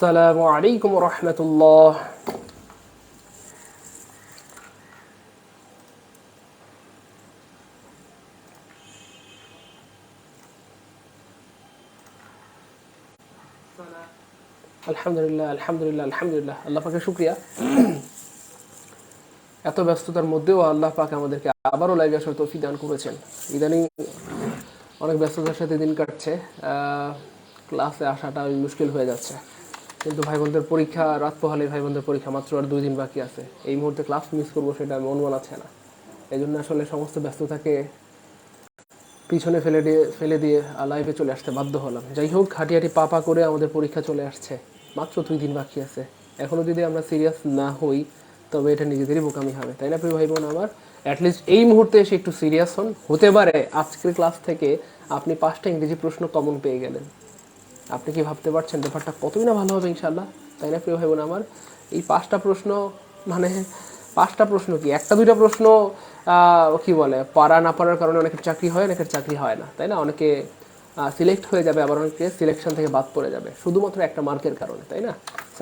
আসসালামু আলাইকুম রহমতুল্লাহ। আলহামদুলিল্লাহ আলহামদুলিল্লাহ আলহামদুলিল্লাহ, আল্লাহ পাকের শুক্রিয়া। এত ব্যস্ততার মধ্যেও আল্লাহ পাক আমাদেরকে আবারও লাইভে আসার তৌফিক দান করেছেন। ইদানিং অনেক ব্যস্ততার সাথে দিন কাটছে, ক্লাসে আসাটা মুশকিল হয়ে যাচ্ছে। কিন্তু ভাই বোনদের পরীক্ষা, রাত পোহালে ভাই বোনদের পরীক্ষা মাত্র আর 2 দিন বাকি আছে। এই মুহূর্তে ক্লাস মিস করবো সেটা মন মানাচ্ছে না। এই জন্য আসলে সমস্ত ব্যস্ততাকে পিছনে ফেলে দিয়ে লাইভে চলে আসতে বাধ্য হলাম। যাই হোক, হাঁটি হাঁটি পা পা করে আমাদের পরীক্ষা চলে আসছে, মাত্র 2 দিন বাকি আছে। এখনও যদি আমরা সিরিয়াস না হই তবে এটা নিজেদেরই বোকামি হবে, তাই না প্রিয় ভাই বোন আমার? অ্যাটলিস্ট এই মুহূর্তে এসে একটু সিরিয়াস হন। হতে পারে আজকের ক্লাস থেকে আপনি 5টা ইংরেজি প্রশ্ন কমন পেয়ে গেলেন। আপনি কি ভাবতে পারছেন ব্যাপারটা কতই না ভালো হবে ইনশাল্লাহ, তাই না প্রিয় ভাই বোন আমার? এই 5টা প্রশ্ন, মানে 5টা প্রশ্ন কি, একটা দুইটা প্রশ্ন কি বলে, পারা না পারার কারণে অনেকের চাকরি হয়, অনেকের চাকরি হয় না, তাই না? অনেকে সিলেক্ট হয়ে যাবে, আবার অনেকে সিলেকশন থেকে বাদ পড়ে যাবে শুধুমাত্র একটা মার্কের কারণে, তাই না?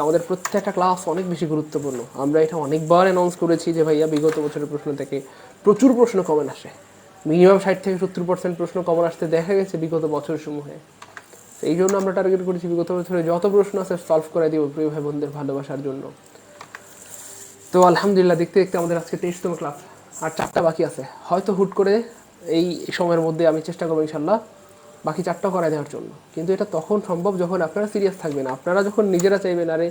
আমাদের প্রত্যেকটা ক্লাস অনেক বেশি গুরুত্বপূর্ণ। আমরা এটা অনেকবার অ্যানাউন্স করেছি যে ভাইয়া বিগত বছরের প্রশ্ন থেকে প্রচুর প্রশ্ন কমন আসে। মিনিমাম 60 থেকে 70% প্রশ্ন কমন আসতে দেখা গেছে বিগত বছরসমূহে। এই জন্য আমরা টার্গেট করেছি বিগত বছরে যত প্রশ্ন আছে সলভ করে দিব প্রিয় ভাই বোনদের ভালোবাসার জন্য। তো আলহামদুলিল্লাহ, দেখতে দেখতে আমাদের আজকে 23তম ক্লাস, আর 4টা বাকি আছে। হয়তো হুট করে এই সময়ের মধ্যে আমি চেষ্টা করবো ইনশাল্লাহ বাকি 4টা করায় দেওয়ার জন্য। কিন্তু এটা তখন সম্ভব যখন আপনারা সিরিয়াস থাকবেন, আপনারা যখন নিজেরা চাইবেন। আরে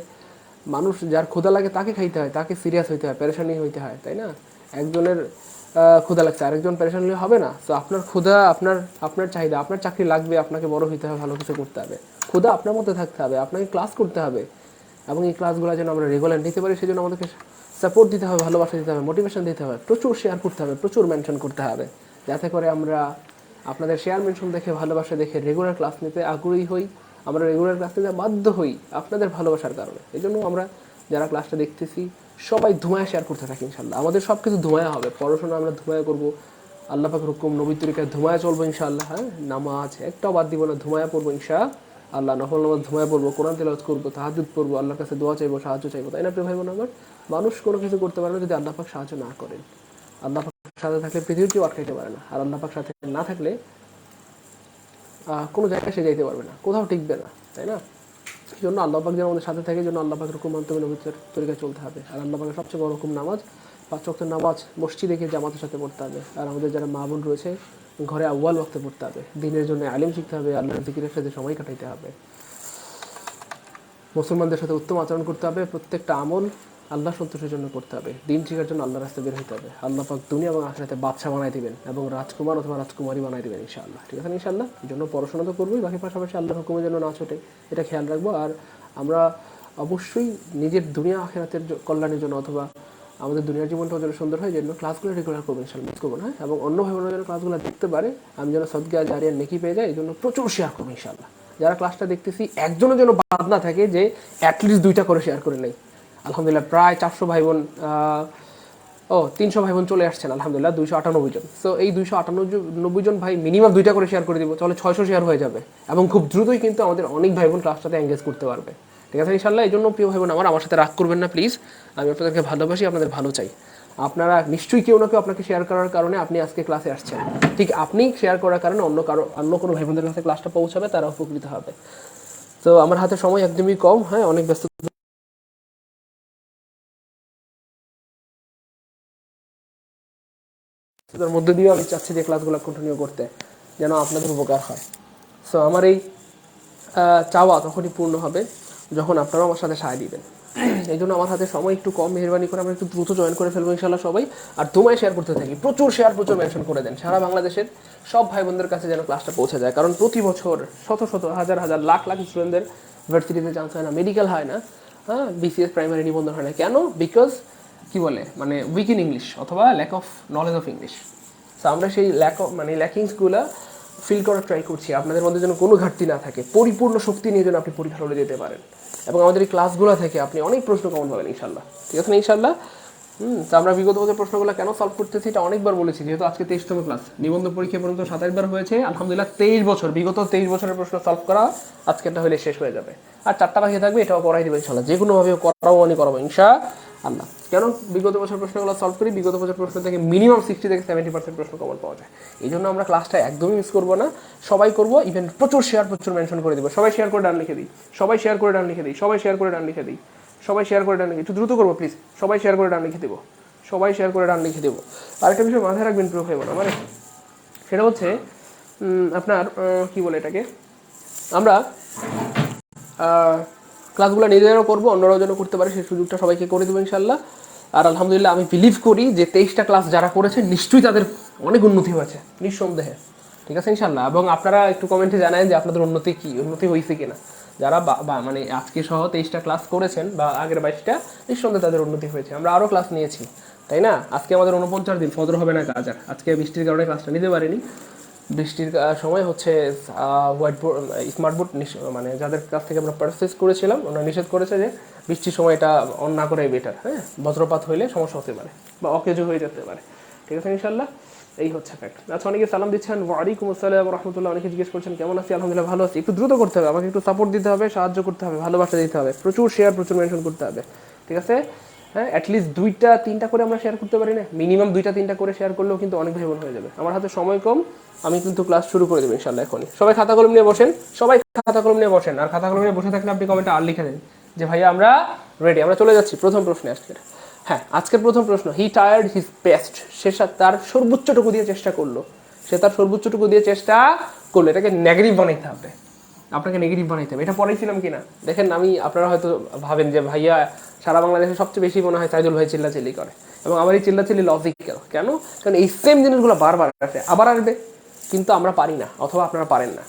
মানুষ যার ক্ষুধা লাগে তাকে খাইতে হয়, তাকে সিরিয়াস হইতে হয়, পেরেশানি হইতে হয়, তাই না? একজনের ক্ষুধা লাগছে, আরেকজন পেরেশান হলে হবে না। তো আপনার ক্ষুধা, আপনার আপনার চাহিদা, আপনার চাকরি লাগবে, আপনাকে বড় হইতে হবে, ভালো কিছু করতে হবে, ক্ষুধা আপনার মধ্যে থাকতে হবে, আপনাকে ক্লাস করতে হবে। এবং এই ক্লাসগুলো যেন আমরা রেগুলার নিতে পারি সেজন্য আমাদেরকে সাপোর্ট দিতে হবে, ভালোবাসা দিতে হবে, মোটিভেশন দিতে হবে, প্রচুর শেয়ার করতে হবে, প্রচুর মেনশন করতে হবে, যাতে করে আমরা আপনাদের শেয়ার মেনশন দেখে, ভালোবাসা দেখে রেগুলার ক্লাস নিতে আগ্রহী হই। আমরা রেগুলার ক্লাস নিতে বাধ্য হই আপনাদের ভালোবাসার কারণে। এই জন্য আমরা যারা ক্লাসটা দেখতেছি সবাই ধোঁয়ায় শেয়ার করতে থাকি ইনশাল্লাহ। আমাদের সব কিছু ধোঁয়া হবে, পড়াশোনা আমরা ধোঁয়া করবো, আল্লাহ পাকের হুকুম নবীর তরিকায় ধোঁয়া চলবো ইনশাআল্লাহ। হ্যাঁ, নামাজ একটাও বাদ দিব না, ধোঁয়া পড়বো ইনশাআল্লাহ। নফল নামাজ ধোঁয়া পড়বো, কোরআন তেলাওয়াত করবো, তাহাজ্জুদ পড়বো, আল্লাহর কাছে দোয়া চাইবো, সাহায্য চাইবো, তাই না প্রিয় ভাই বোন আমার? মানুষ কোনো কিছু করতে পারে না যদি আল্লাহ পাক সাহায্য না করেন। আল্লাহ পাক সাথে থাকলে পৃথিবীকেও আটকাইতে পারে না, আর আল্লাহ পাক সাথে না থাকলে কোনো জায়গায় সে যাইতে পারবে না, কোথাও টিকবে না, তাই না? এই জন্য আল্লাহ পাক যেন আমাদের সাথে থাকে, জন্য আল্লাহ পাকের হুকুম মানতে হবে, নবীর তরিকায় চলতে হবে। আর আল্লাহ পাকের সবচেয়ে বড় হুকুম নামাজ, 5 ওয়াক্তের নামাজ মসজিদে গিয়ে জামাতের সাথে পড়তে হবে। আর আমাদের যারা মা বোন রয়েছে ঘরে আউয়াল ওয়াক্তে পড়তে হবে, দিনের জন্য আলিম শিখতে হবে, আল্লাহর জিকিরের সাথে সময় কাটাইতে হবে, মুসলমানদের সাথে উত্তম আচরণ করতে হবে, প্রত্যেকটা আমল আল্লাহ সন্তোষের জন্য করতে হবে, দিন শিখার জন্য আল্লাহর রাস্তায় বের হতে হবে। আল্লাহ পাক দুনিয়া এবং আখিরাতে বাদশা বানাই দিবেন এবং রাজকুমার অথবা রাজকুমারী বানাই দিবেন ইনশাআল্লাহ। ঠিক আছে ইনশাআল্লাহ? এই জন্য পড়াশোনা তো করবোই, বাকি পাশাপাশি আল্লাহর হুকুমের জন্য না ছোটে, এটা খেয়াল রাখবো। আর আমরা অবশ্যই নিজের দুনিয়া আখিরাতের কল্যাণের জন্য, অথবা আমাদের দুনিয়ার জীবনটাও যেন সুন্দর হয়, যেন ক্লাসগুলো রেগুলার করবো ইনশাআল্লাহ, মিস করবো না। এবং অন্য ভাই বোনেরা যেন ক্লাসগুলো দেখতে পারে, আমি যেন সদকা জারিয়ার নেকি পেয়ে যাই, এই জন্য প্রচুর শেয়ার করবো ইনশাআল্লাহ। যারা ক্লাসটা দেখতেছি একজনের যেন বাদ না থাকে যে অ্যাটলিস্ট 2টা করে শেয়ার করে নেই। আলহামদুলিল্লাহ, প্রায় 400 ভাই বোন, 300 ভাই বোন চলে আসছেন আলহামদুলিল্লাহ, 298 জন। সো এই 298 জন ভাই মিনিমাম 2টা করে শেয়ার করে দিব, তাহলে 600 শেয়ার হয়ে যাবে। এবং খুব দ্রুতই কিন্তু আমাদের অনেক ভাই বোন ক্লাসটাতে এঙ্গেজ করতে পারবে। ঠিক আছে ইনশাল্লাহ? এই জন্য প্রিয় ভাই বোন আমার সাথে রাগ করবেন না প্লিজ। আমি আপনাদেরকে ভালোবাসি, আপনাদের ভালো চাই। আপনারা নিশ্চয়ই কেউ না কেউ আপনাকে শেয়ার করার কারণে আপনি আজকে ক্লাসে আসছেন, ঠিক আপনি শেয়ার করার কারণে অন্য কোনো ভাই বোনদের কাছে ক্লাসটা পৌঁছাবে, তারা উপকৃত হবে। তো আমার হাতে সময় একদমই কম, হ্যাঁ, অনেক ব্যস্ত তার মধ্যে দিয়েও আমি চাচ্ছি যে ক্লাসগুলো কন্টিনিউ করতে, যেন আপনাদের উপকার হয়। সো আমার এই চাওয়া তখনই পূর্ণ হবে যখন আপনারাও আমার সাথে সায় দিবেন। এই জন্য আমার হাতে সময় একটু কম, মেহরবানি করে আমরা একটু দ্রুত জয়েন করে ফেলবো ইনশাল্লাহ সবাই। আর তোমায় শেয়ার করতে থাকি, প্রচুর শেয়ার, প্রচুর মেনশন করে দেন, সারা বাংলাদেশের সব ভাই বোনদের কাছে যেন ক্লাসটা পৌঁছে যায়। কারণ প্রতি বছর শত শত হাজার হাজার লাখ লাখ স্টুডেন্টদের ভার্সিটিতে চান্স হয় না, মেডিকেল হয় না, হ্যাঁ, বিসিএস প্রাইমারি নিবন্ধন হয় না। কেন? বিকজ কি বলে, মানে উইক ইন ইংলিশ অথবা lack of knowledge of English. So আমরা সেই ল্যাকিংসগুলো ফিল করার ট্রাই করছি, আপনাদের মধ্যে যেন কোনো ঘাটতি না থাকে, পরিপূর্ণ শক্তি নিয়ে যেন আপনি পরীক্ষা হলে যেতে পারেন। এবং আমাদের এই ক্লাসগুলো থেকে আপনি অনেক প্রশ্ন কমন পাবেন ইনশাল্লাহ। ঠিক আছে না ইনশাল্লাহ? তো আমরা বিগত বছর প্রশ্নগুলো কেন সলভ করতেছি এটা অনেকবার বলেছি, যেহেতু আজকে 23তম ক্লাস, নিবন্ধন পরীক্ষা পর্যন্ত 27 বার হয়েছে, আলহামদুলিল্লাহ 23 বছর, বিগত 23 বছরের প্রশ্ন সলভ করা আজকেরটা হলে শেষ হয়ে যাবে। আর 4টা বাকি থাকবে, এটাও করাই দেবে ইনশাআল্লাহ, যে কোনোভাবে করাবো করাবো ইনশাআল্লাহ। কেন বিগত বছর প্রশ্নগুলো সলভ করি? বিগত বছর প্রশ্ন থেকে মিনিমাম 60 থেকে 70% প্রশ্ন কমন পাওয়া যায়। এই জন্য আমরা ক্লাসটা একদমই মিস করবো না, সবাই করবো, ইভেন প্রচুর শেয়ার, প্রচুর মেনশন করে দিব, সবাই শেয়ার করে ডান লিখে দিই, সবাই শেয়ার করে ডান লিখে দিই, সবাই শেয়ার করে ডান লিখে দিই, সবাই শেয়ার করে ডান লিখে, একটু দ্রুত করবো প্লিজ, সবাই শেয়ার করে ডান লিখে দেবো, সবাই শেয়ার করে ডান লিখে দেবো। আরেকটা বিষয় মাথায় রাখবেন প্রিয় ভাই বোন আমার, সেটা হচ্ছে আপনার কি বলে এটাকে, আমরা ক্লাসগুলো নিজেরাও করবো, অন্যরাও যেন করতে পারে সেই সুযোগটা সবাইকে করে দেবো ইনশাল্লাহ। আর আলহামদুলিল্লাহ আমি বিলিভ করি যে 23টা ক্লাস যারা করেছে নিশ্চয়ই তাদের অনেক উন্নতি হয়েছে, নিঃসন্দেহে, ঠিক আছে ইনশাল্লাহ। এবং আপনারা একটু কমেন্টে জানায় যে আপনাদের উন্নতি হয়েছে কিনা, যারা মানে আজকে সহ 23টা ক্লাস করেছেন বা আগের 22টা, নিঃসন্দেহে তাদের উন্নতি হয়েছে। আমরা আরও ক্লাস নিয়েছি, তাই না? আজকে আমাদের 49 দিন, ফজর হবে না কাজ, আর আজকে বৃষ্টির কারণে ক্লাসটা নিতে পারিনি। বৃষ্টির সময় হচ্ছে হোয়াইট বোর্ড, স্মার্ট বোর্ড মানে যাদের কাছ থেকে আমরা পারচেস করেছিলাম ওনারা নিষেধ করেছে যে বৃষ্টির সময় এটা অন না করাই বেটার, হ্যাঁ, বজ্রপাত হইলে সমস্যা হতে পারে বা অকেজো হয়ে যেতে পারে, ঠিক আছে ইনশাল্লাহ। এই হচ্ছে ফ্যাক্ট। আচ্ছা, অনেকে সালাম দিচ্ছেন, ওয়ালাইকুম আসসালাম রহমতুল্লাহ, অনেকে জিজ্ঞেস করছেন কেমন আছি, আলহামদুলিল্লাহ ভালো আছি। একটু দ্রুত করতে হবে, আমাকে একটু সাপোর্ট দিতে হবে, সাহায্য করতে হবে, ভালোবাসা দিতে হবে, প্রচুর শেয়ার, প্রচুর মেনশন করতে হবে, ঠিক আছে? হ্যাঁ, অ্যাটলিস্ট 2টা-3টা করে আমরা শেয়ার করতে পারি না, মিনিমাম 2টা-3টা করে শেয়ার করলেও কিন্তু অনেক ভাই বোন হয়ে যাবে। আমার হাতে সময় কম, আমি কিন্তু ক্লাস শুরু করে দেবো ইনশাল্লাহ এখনই। সবাই খাতা কলম নিয়ে বসেন, সবাই খাতা কলম নিয়ে বসেন, আর খাতা কলম নিয়ে বসে থাকলে আপনি কমেন্টে আর লিখে দেন যে ভাইয়া আমরা রেডি। আমরা চলে যাচ্ছি প্রথম প্রশ্নে আজকের। হ্যাঁ, আজকের প্রথম প্রশ্ন, হি টায়ার্ড হিজ বেস্ট, সে তার সর্বোচ্চটুকু দিয়ে চেষ্টা করলো, সে তার সর্বোচ্চটুকু দিয়ে চেষ্টা করলো। এটাকে নেগেটিভ বানাইতে হবে, আপনাকে নেগেটিভ বানাইতে হবে। এটা পড়াইছিলাম কিনা দেখেন, আপনারা হয়তো ভাবেন যে ভাইয়া সারা বাংলাদেশে সবচেয়ে বেশি মনে হয় সাইদুল ভাই চিল্লাচিল্লি করে, এবং আমার এই চিল্লাচিল্লি লজিক্যাল। কেন? কারণ এই সেম জিনিসগুলো বারবার আসে, আবার আসবে, কিন্তু আমরা পারি না, অথবা আপনারা পারেন না,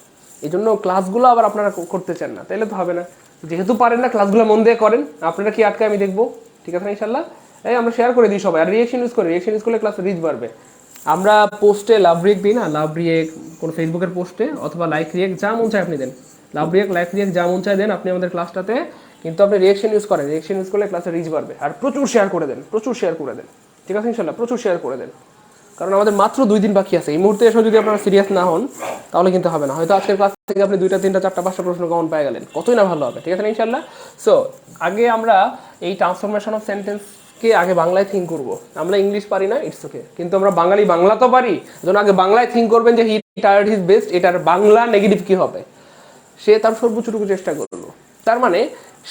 এই জন্য ক্লাসগুলো আবার আপনারা করতে চান না, তাইলে তো হবে না। যেহেতু পারেন না, ক্লাসগুলো মন দিয়ে করেন, আপনারা কি আটকে আমি দেখবো, ঠিক আছে ইনশাল্লাহ। এই আমরা শেয়ার করে দিই সবাই, আর রিয়েকশন ইউজ করি, রিয়েকশন ইউজ করলে ক্লাস রিচ বাড়বে। আমরা পোস্টে লাভ রিয়েক্ট দিই না, লাভ রিয়েক্ট কোনো ফেসবুকের পোস্টে, অথবা লাইক রিয়েক্ট, যা মন চায় আপনি দেন, লাভ রিয়েক্ট, লাইক রিয়েক্ট, যা মন চায় দেন আপনি আমাদের ক্লাসটাতে, কিন্তু আপনি রিয়েকশন ইউজ করেন, রিয়েকশন ইউজ করলে ক্লাসে রিচ বাড়বে। আর প্রচুর শেয়ার করে দেন, প্রচুর শেয়ার করে দেন, ঠিক আছে ইনশাল্লাহ, প্রচুর শেয়ার করে দেন, কারণ আমাদের মাত্র 2 দিন বাকি আছে। এই মুহূর্তে এসে যদি আপনারা সিরিয়াস না হন তাহলে কিন্তু হবে না। হয়তো আজকের ক্লাস থেকে আপনি 2টা 3টা 4টা 5টা প্রশ্ন কমন পেয়ে গেলেন, কতই না ভালো হবে, ঠিক আছে ইনশাল্লাহ। সো আগে আমরা এই ট্রান্সফরমেশন অফ সেন্টেন্সকে আগে বাংলায় থিঙ্ক করবো। আমরা ইংলিশ পারি না, ইটস ওকে, কিন্তু আমরা বাংলা তো পারি, যেন আগে বাংলায় থিঙ্ক করবেন যে হি টায়ার্ড হিজ বেস্ট, এটার বাংলা নেগেটিভ কি হবে। সে তার সর্বোচ্চটুকু চেষ্টা করলো, তার মানে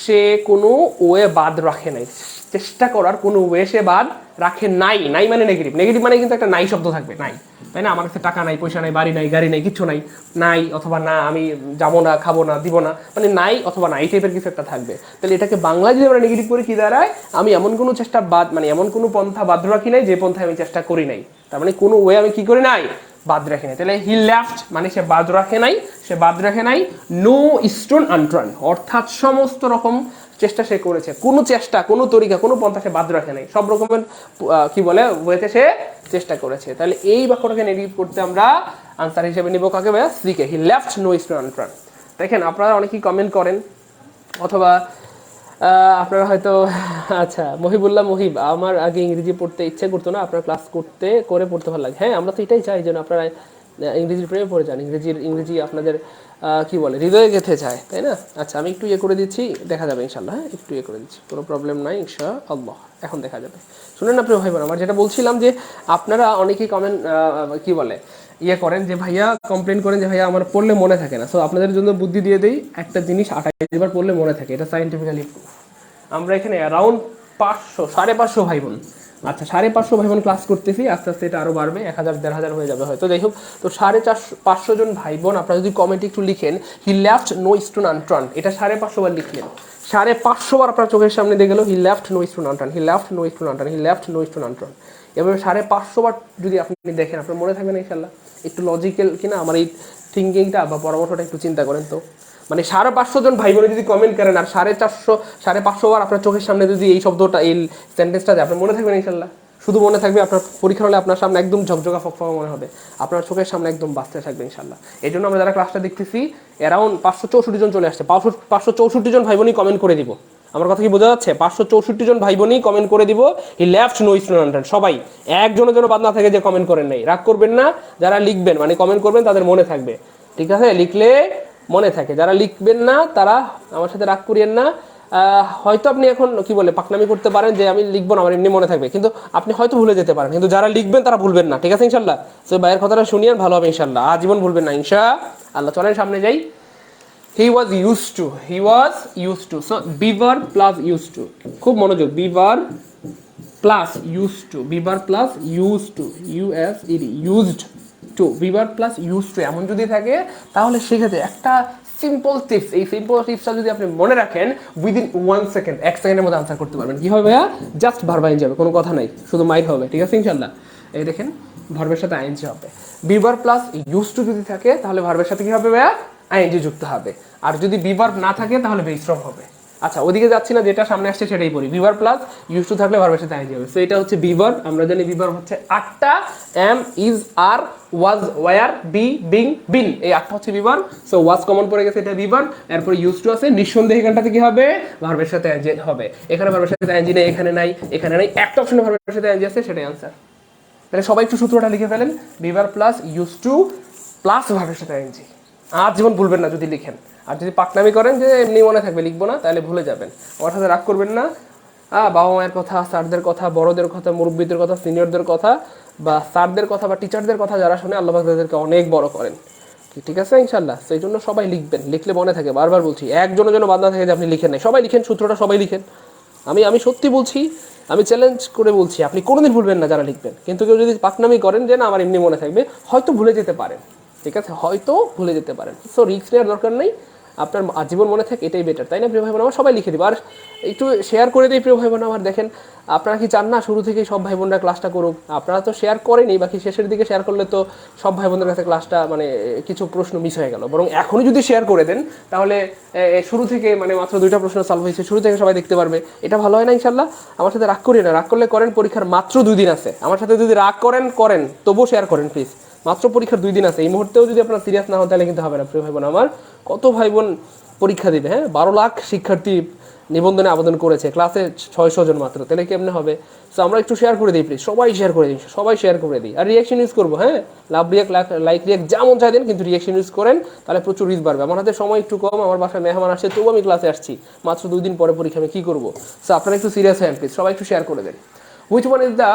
সে কোনো ওয়ে বাদ রাখে নাই, চেষ্টা করার কোনো ওয়ে সে বাদ রাখে নাই। নাই মানে নেগেটিভ, নেগেটিভ মানে কিন্তু একটা নাই শব্দ থাকবে, নাই, তাই না? আমার কাছে টাকা নাই, পয়সা নাই, বাড়ি নাই, গাড়ি নাই, কিচ্ছু নাই, নাই অথবা না, আমি যাবো না, খাবো না, দিব না, মানে নাই অথবা না, এই টাইপের কিছু একটা থাকবে। তাহলে এটাকে বাংলায় যদি আমরা নেগেটিভ করে কি দাঁড়ায়, আমি এমন কোনো চেষ্টা বাদ, মানে এমন কোনো পন্থা বাদ রাখি নাই যে পন্থায় আমি চেষ্টা করি নাই, তার মানে কোনো ওয়ে আমি কি করি নাই, বাদ রাখে নাই। তাহলে হি লেফট মানে সে বাদ রাখে নাই, সে বাদ রাখে নাই নো স্টোন আনট্রান, অর্থাৎ সমস্ত রকম চেষ্টা সে করেছে, কোনো চেষ্টা, কোনো তরিকা, কোনো পন্থা সে বাদ রাখে নাই, সব রকমের কি বলে ওয়েতে সে চেষ্টা করেছে। তাহলে এই বাক্যটাকে নেগেটিভ করতে আমরা আনসার হিসেবে নিব কাকে ভাইয়া, সিকে, হি লেফট নো স্টোন আনট্রান। দেখেন আপনারা অনেকেই কমেন্ট করেন, অথবা আপনারা হয়তো, আচ্ছা মহিবুল্লাহ মহিব, আমার আগে ইংরেজি পড়তে ইচ্ছে করতো না, আপনার ক্লাস করে পড়তে ভালো লাগে। হ্যাঁ, আমরা তো এটাই চাই যেন আপনারা ইংরেজির প্রেমে পড়ে যান, ইংরেজি আপনাদের কি বলে হৃদয়ে গেঁথে যায়, তাই না? আচ্ছা, আমি একটু করে দিচ্ছি, দেখা যাবে ইনশাল্লাহ। হ্যাঁ, একটু করে দিচ্ছি, কোনো প্রবলেম নাই ইনশাআল্লাহ, এখন দেখা যাবে। শুনেন আপনি ভাই বোন আমার, যেটা বলছিলাম যে আপনারা অনেকেই কমেন্ট কি বলে করেন যে ভাইয়া, কমপ্লেন করেন যে ভাইয়া আমার পড়লে মনে থাকে না। সো আপনাদের জন্য বুদ্ধি দিয়ে দেই, একটা জিনিস 28 বার পড়লে মনে থাকে, এটা সায়েন্টিফিক্যালি প্রুফ। আমরা এখানে অ্যারাউন্ড 500-550 ভাই বোন, আচ্ছা 550 ভাই বোন ক্লাস করতেছি, আস্তে আস্তে এটা আরও বাড়বে, 1000-1500 হয়ে যাবে হয়তো, যাই হোক। তো 550 জন ভাই বোন আপনারা যদি কমেন্টে একটু লিখেন হি লেফট নো স্টোন আনট্রান, এটা 550 বার লিখলেন, 550 বার আপনার চোখের সামনে দিয়ে গেল he left no stone unturned, he left no stone unturned, he left no stone unturned. এভাবে 550 বার যদি আপনি দেখেন, আপনার মনে থাকবে না ইনশাল্লাহ। একটু লজিক্যাল কিনা আমার এই থিঙ্কিংটা বা পরামর্শটা একটু চিন্তা করেন তো। মানে 550 জন ভাই বোনে যদি কমেন্ট করেন, আর 450 বার আপনার চোখের সামনে যদি এই শব্দটা, এই সেন্টেন্সটা দেয়, আপনার মনে থাকবে না ইনশাল্লাহ। শুধু মনে থাকবে, আপনার পরীক্ষা হলে আপনার সামনে একদম ঝকঝকা ফকফকা মনে হবে, আপনার চোখের সামনে একদম বাঁচতে থাকবে ইনশাল্লাহ। এই জন্য আমরা যারা ক্লাসটা দেখতেছি অ্যারাউন্ড 564 জন চলে আসছে, 564 জন ভাই বোনই কমেন্ট করে দিব। আমার কথা কি বোঝা যাচ্ছে? 564 জন ভাই বোনই কমেন্ট করে দিব হি লেফট নো স্টুডেন্ট, সবাই একজনের জন্য বাদ না থাকে যে কমেন্ট করেন নাই। রাগ করবেন না, যারা লিখবেন মানে কমেন্ট করবেন তাদের মনে থাকবে, ঠিক আছে? লিখলে মনে থাকে, যারা লিখবেন না তারা আমার সাথে রাগ করিয়েন না। হয়তো আপনি এখন কি বলে পাকনামি করতে পারেন যে আমি লিখবো না, আমার এমনি মনে থাকবে, কিন্তু আপনি হয়তো ভুলে যেতে পারেন, কিন্তু যারা লিখবেন তারা ভুলবেন না, ঠিক আছে ইনশাল্লাহ? তো ভাইয়ের কথাটা শুনিয়েন, ভালো হবে ইনশাল্লাহ, আজীবন ভুলবেন না ইনশাআল্লাহ। চলেন সামনে যাই। He was used to, he was used to, so be verb plus used to, খুব মনোযোগ, be verb plus used to, be verb plus used to, used to, be verb plus used to এমন যদি থাকে তাহলে সেক্ষেত্রে একটা simple tips, এই simple টিপসটা যদি আপনি মনে রাখেন উইদিন 1 সেকেন্ড, 1 সেকেন্ডের মধ্যে আনসার করতে পারবেন। কি হবে ভাইয়া? জাস্ট ভার্ব আইন যাবে, কোনো কথা নাই, শুধু মাইর হবে, ঠিক আছে ইনশাল্লাহ? এই দেখেন ভার্বের সাথে আইএনজি হবে, be verb plus use to যদি থাকে তাহলে ভার্বের সাথে কি হবে ভাইয়া? আইএনজি যুক্ত হবে। আর যদি বি ভার্ব না থাকে তাহলে বেস ফ্রম হবে। আচ্ছা ওদিকে যাচ্ছি না, যেটা সামনে আসছে সেটাই পড়ি। Be verb plus use to থাকলে ভার্বের সাথে আইএনজি হবে। সো এটা হচ্ছে বি ভার্ব, আমরা জানি বি ভার্ব হচ্ছে 8টা, am, is, are, was, were, be, being, been, এই 8টা হচ্ছে be verb. So was common পড়ে গেছে, এটা বি ভার্ব। এরপর ইউজ টু আছে, নিঃসন্দেহে এখানটাতে কি হবে? ভার্বের সাথে আইএনজি হবে। এখানে ভার্বের সাথে আইএনজি নেই, এখানে নাই, এখানে নাই, একটা অপশনে ভার্বের সাথে আইএনজি আছে, সেটাই আনসার। তাহলে সবাই একটু সূত্রটা লিখে ফেলেন, be verb plus use to plus ভার্বের সাথে আইএনজি। আর জীবন ভুলবেন না যদি লিখেন। আর যদি পাকনামি করেন যে এমনি মনে থাকবে লিখবো না, তাহলে ভুলে যাবেন। আমার সাথে রাগ করবেন না। বাবা মায়ের কথা, স্যারদের কথা, বড়দের কথা, মুরব্বীদের কথা, সিনিয়রদের কথা, বা স্যারদের কথা বা টিচারদের কথা যারা শুনে আল্লাহ পাক তাদেরকে অনেক বড় করেন, ঠিক আছে ইনশাল্লাহ? সেই জন্য সবাই লিখবেন, লিখলে মনে থাকে। বারবার বলছি, একজনের জন্য বাদ না থাকে যে আপনি লিখেন নাই, সবাই লিখেন, সূত্রটা সবাই লিখেন। আমি সত্যি বলছি, আমি চ্যালেঞ্জ করে বলছি, আপনি কোনোদিন ভুলবেন না যারা লিখবেন। কিন্তু কেউ যদি পাকনামি করেন যে না আমার এমনি মনে থাকবে, হয়তো ভুলে যেতে পারেন, ঠিক আছে? হয়তো ভুলে যেতে পারেন। সো রিস্ক নেওয়ার দরকার নেই, আপনার আজীবন মনে থাকে এটাই বেটার, তাই না প্রিয় ভাই বোন? আমার সবাই লিখে দিব। আর একটু শেয়ার করে দিই প্রিয় ভাই বোন আমার। দেখেন আপনারা কি চান না শুরু থেকেই সব ভাই বোনরা ক্লাসটা করুক? আপনারা তো শেয়ার করেনি, বাকি শেষের দিকে শেয়ার করলে তো সব ভাই বোনদের কাছে ক্লাসটা মানে কিছু প্রশ্ন মিস হয়ে গেল। বরং এখনই যদি শেয়ার করে দেন তাহলে শুরু থেকে মানে মাত্র 2টা প্রশ্ন সলভ হয়েছে, শুরু থেকে সবাই দেখতে পারবে। এটা ভালো হয় না ইনশাল্লাহ? আমার সাথে রাগ করি না, রাগ করলে করেন, পরীক্ষার মাত্র 2 দিন আছে। আমার সাথে যদি রাগ করেন তবুও শেয়ার করেন প্লিজ। মাত্র পরীক্ষার 2 দিন আছে, এই মুহূর্তেও যদি আপনারা সিরিয়াস না হন তাহলে কিন্তু হবে না প্রিয় ভাই বোন আমার। কত ভাই বোন পরীক্ষা দিবে? হ্যাঁ, 12 লাখ শিক্ষার্থী নিবন্ধনে আবেদন করেছে, ক্লাসে 600 জন মাত্র, তাহলে কেমনে হবে? সো আমরা একটু শেয়ার করে দিই প্লিজ, সবাই শেয়ার করে দিই, সবাই শেয়ার করে দিই। আর রিয়াকশন ইউজ করবো, হ্যাঁ, লাভ রিয়াক্ট, লাইক রিয়াক্ট যেমন চাই দেন, কিন্তু রিয়াকশন ইউজ করেন, তাহলে প্রচুর রিচ বাড়বে। আমার হাতে সময় একটু কম, আমার বাসায় মেহমান আসছে, তবু আমি ক্লাসে আসছি, মাত্র 2 দিন পরে পরীক্ষা, আমি কী করবো? সো আপনারা একটু সিরিয়াস হ্যাঁ প্লিজ, সবাই একটু শেয়ার করে দেন। Which one is the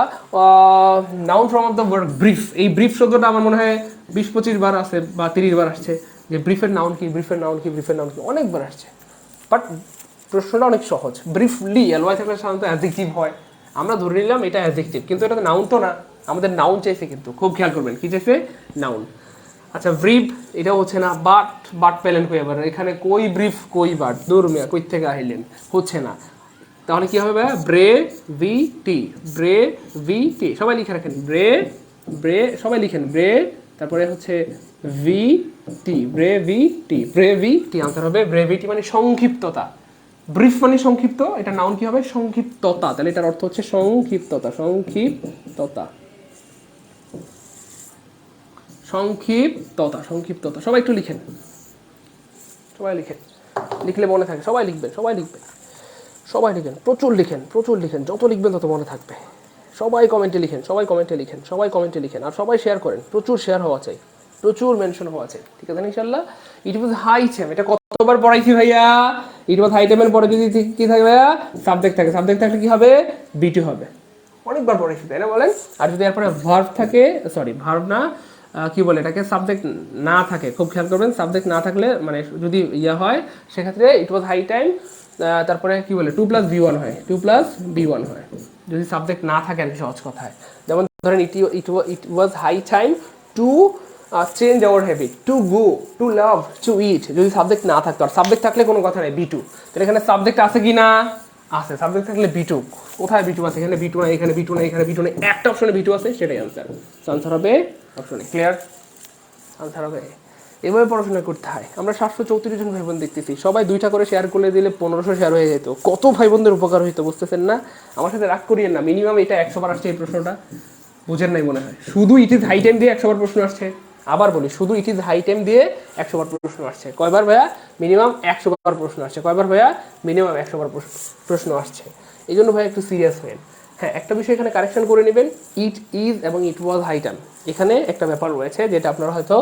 noun form of the word brief? এই ব্রিফ শব্দটা আমার মনে হয় 20-25 বার আছে বা 30 বার আসছে, যে ব্রিফের নাউন কি, ব্রিফের নাউন কি, ব্রিফের নাউন কি, অনেকবার আসছে। বাট প্রশ্নটা অনেক সহজ। ব্রিফলি এলওয়াই থাকলে সাধারণত অ্যাডজেক্টিভ হয়, আমরা ধরে নিলাম এটা অ্যাডজেক্টিভ, কিন্তু এটা তো নাউন তো না, আমাদের নাউন চাইছে, কিন্তু খুব খেয়াল করবেন কি চাইছে? নাউন। আচ্ছা ব্রিফ এটাও হচ্ছে না, বাট পেলেন কই আবার? এখানে কই ব্রিফ কই বাট, দূর মিয়া, কই থেকে আইলেন, হচ্ছে না। তাহলে কি হবে? ব্রেভিটি, ব্রেভিটি, সবাই লিখে রাখেন, সবাই লিখেন তারপরে হচ্ছে ভিটি, ব্রেভিটি, আনসার হবে ব্রেভিটি, মানে সংক্ষিপ্ততা। ব্রিফ মানে সংক্ষিপ্ত, এটা নাউন কি হবে? সংক্ষিপ্ততা, তাহলে এটার অর্থ হচ্ছে সংক্ষিপ্ততা, সংক্ষিপ্ততা। সবাই একটু লিখেন, সবাই লিখেন, লিখলে মনে থাকে, সবাই লিখবেন, প্রচুর লিখেন, যত লিখবেন তত মনে থাকবে। সবাই কমেন্টে লিখেন, আর সবাই শেয়ার করেন, প্রচুর শেয়ার হওয়া চাই, প্রচুর মেনশন হওয়া চাই, ঠিক আছে ইনশাল্লাহ? ইট ওয়াজ হাই টাইম, এটা কতবার পড়াইছি ভাইয়া? ইট ওয়াজ হাই টাইমের পরে যদি কি থাকে ভাইয়া? সাবজেক্ট থাকে, সাবজেক্ট থাকলে কি হবে? বিটি হবে, অনেকবার পড়াইছি, তাই না বলেন? আর যদি এরপরে ভার্ব থাকে, ভার্ব না কি বলে এটাকে, সাবজেক্ট না থাকে, খুব খেয়াল করবেন, সাবজেক্ট না থাকলে মানে যদি ইয়ে হয়, সেক্ষেত্রে ইট ওয়াজ হাই টাইম, তারপরে কি বলে 2+B1 হয়, 2+B1 হয়, যদি সাবজেক্ট না থাকে আর কি, সহজ কথায়। যেমন ধরেন it was high time to change our habit, to go, to love, to eat, যদি সাবজেক্ট না থাকতো। আর সাবজেক্ট থাকলে কোনো কথা নেই, B2। তাহলে এখানে সাবজেক্ট আছে কি না? আছে। সাবজেক্ট থাকলে B2, কোথায় B2 আছে? এখানে B2 না, এখানে B2 না, এখানে B2 না, একটা অপশনে B2 আছে, সেটাই আনসার। আনসার হবে অপশনে, ক্লিয়ার? আনসার হবে। এভাবে পড়াশোনা করতে হয়। আমরা 734 জন ভাই বোন দেখতেছি, সবাই 2টা করে শেয়ার করে দিলে 1500 শেয়ার হয়ে যেত, কত ভাই বোনদের উপকার হইতো, বুঝতেছেন না? আমার সাথে রাগ করিয়েন না, মিনিমাম এটা 100 বার আসছে এই প্রশ্নটা, বুঝেন নাই মনে হয়? শুধু ইট ইজ হাই টাইম দিয়ে 100 বার প্রশ্ন আসছে, আবার বলি, শুধু ইট ইজ হাই টাইম দিয়ে 100 বার প্রশ্ন আসছে। কয়বার ভাইয়া? মিনিমাম 100 বার প্রশ্ন আসছে। কয়বার ভাইয়া? মিনিমাম 100 বার প্রশ্ন আসছে। এই জন্য ভাইয়া একটু সিরিয়াস হয়ে। হ্যাঁ, একটা বিষয় এখানে কারেকশন করে নেবেন, ইট ইজ এবং ইট ওয়াজ হাই টাইম, এখানে একটা ব্যাপার রয়েছে যেটা আপনারা হয়তো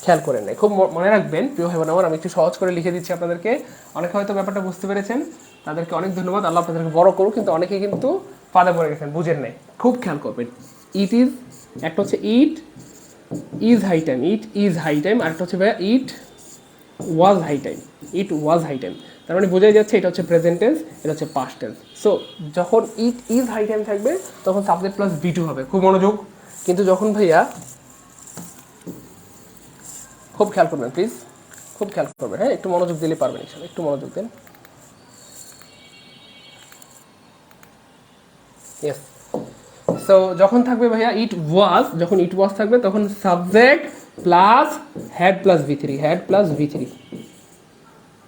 খেয়াল করেন নাই। খুব মনে রাখবেন প্রিয় ভাই বোন আমার, আমি একটু সহজ করে লিখে দিচ্ছি আপনাদেরকে। অনেকে হয়তো ব্যাপারটা বুঝতে পেরেছেন, তাদেরকে অনেক ধন্যবাদ, আল্লাহ আপনাদেরকে বড় করুক। কিন্তু অনেকে কিন্তু ফাঁদে পড়ে গেছেন, বুঝেন নাই। খুব খেয়াল করবেন, ইট ইজ, একটা হচ্ছে it is high time, it is high time, আর একটা হচ্ছে ভাইয়া it was high time, it was high time. তার মানে বোঝাই যাচ্ছে এটা হচ্ছে প্রেজেন্ট টেন্স, এটা হচ্ছে পাস্ট টেন্স। সো যখন ইট ইজ হাই টাইম থাকবে তখন সাবজেক্ট প্লাস বি টু হবে, খুব মনোযোগ। কিন্তু যখন ভাইয়া, খুব খেয়াল করবেন প্লিজ, খুব খেয়াল করবেন, হ্যাঁ একটু মনোযোগ দিলে পারবেন, একটু মনোযোগ দেন। ইয়েস। সো যখন থাকবে ভাইয়া ইট ওয়াজ, যখন ইট ওয়াজ থাকবে তখন subject plus had plus V three, had plus V three.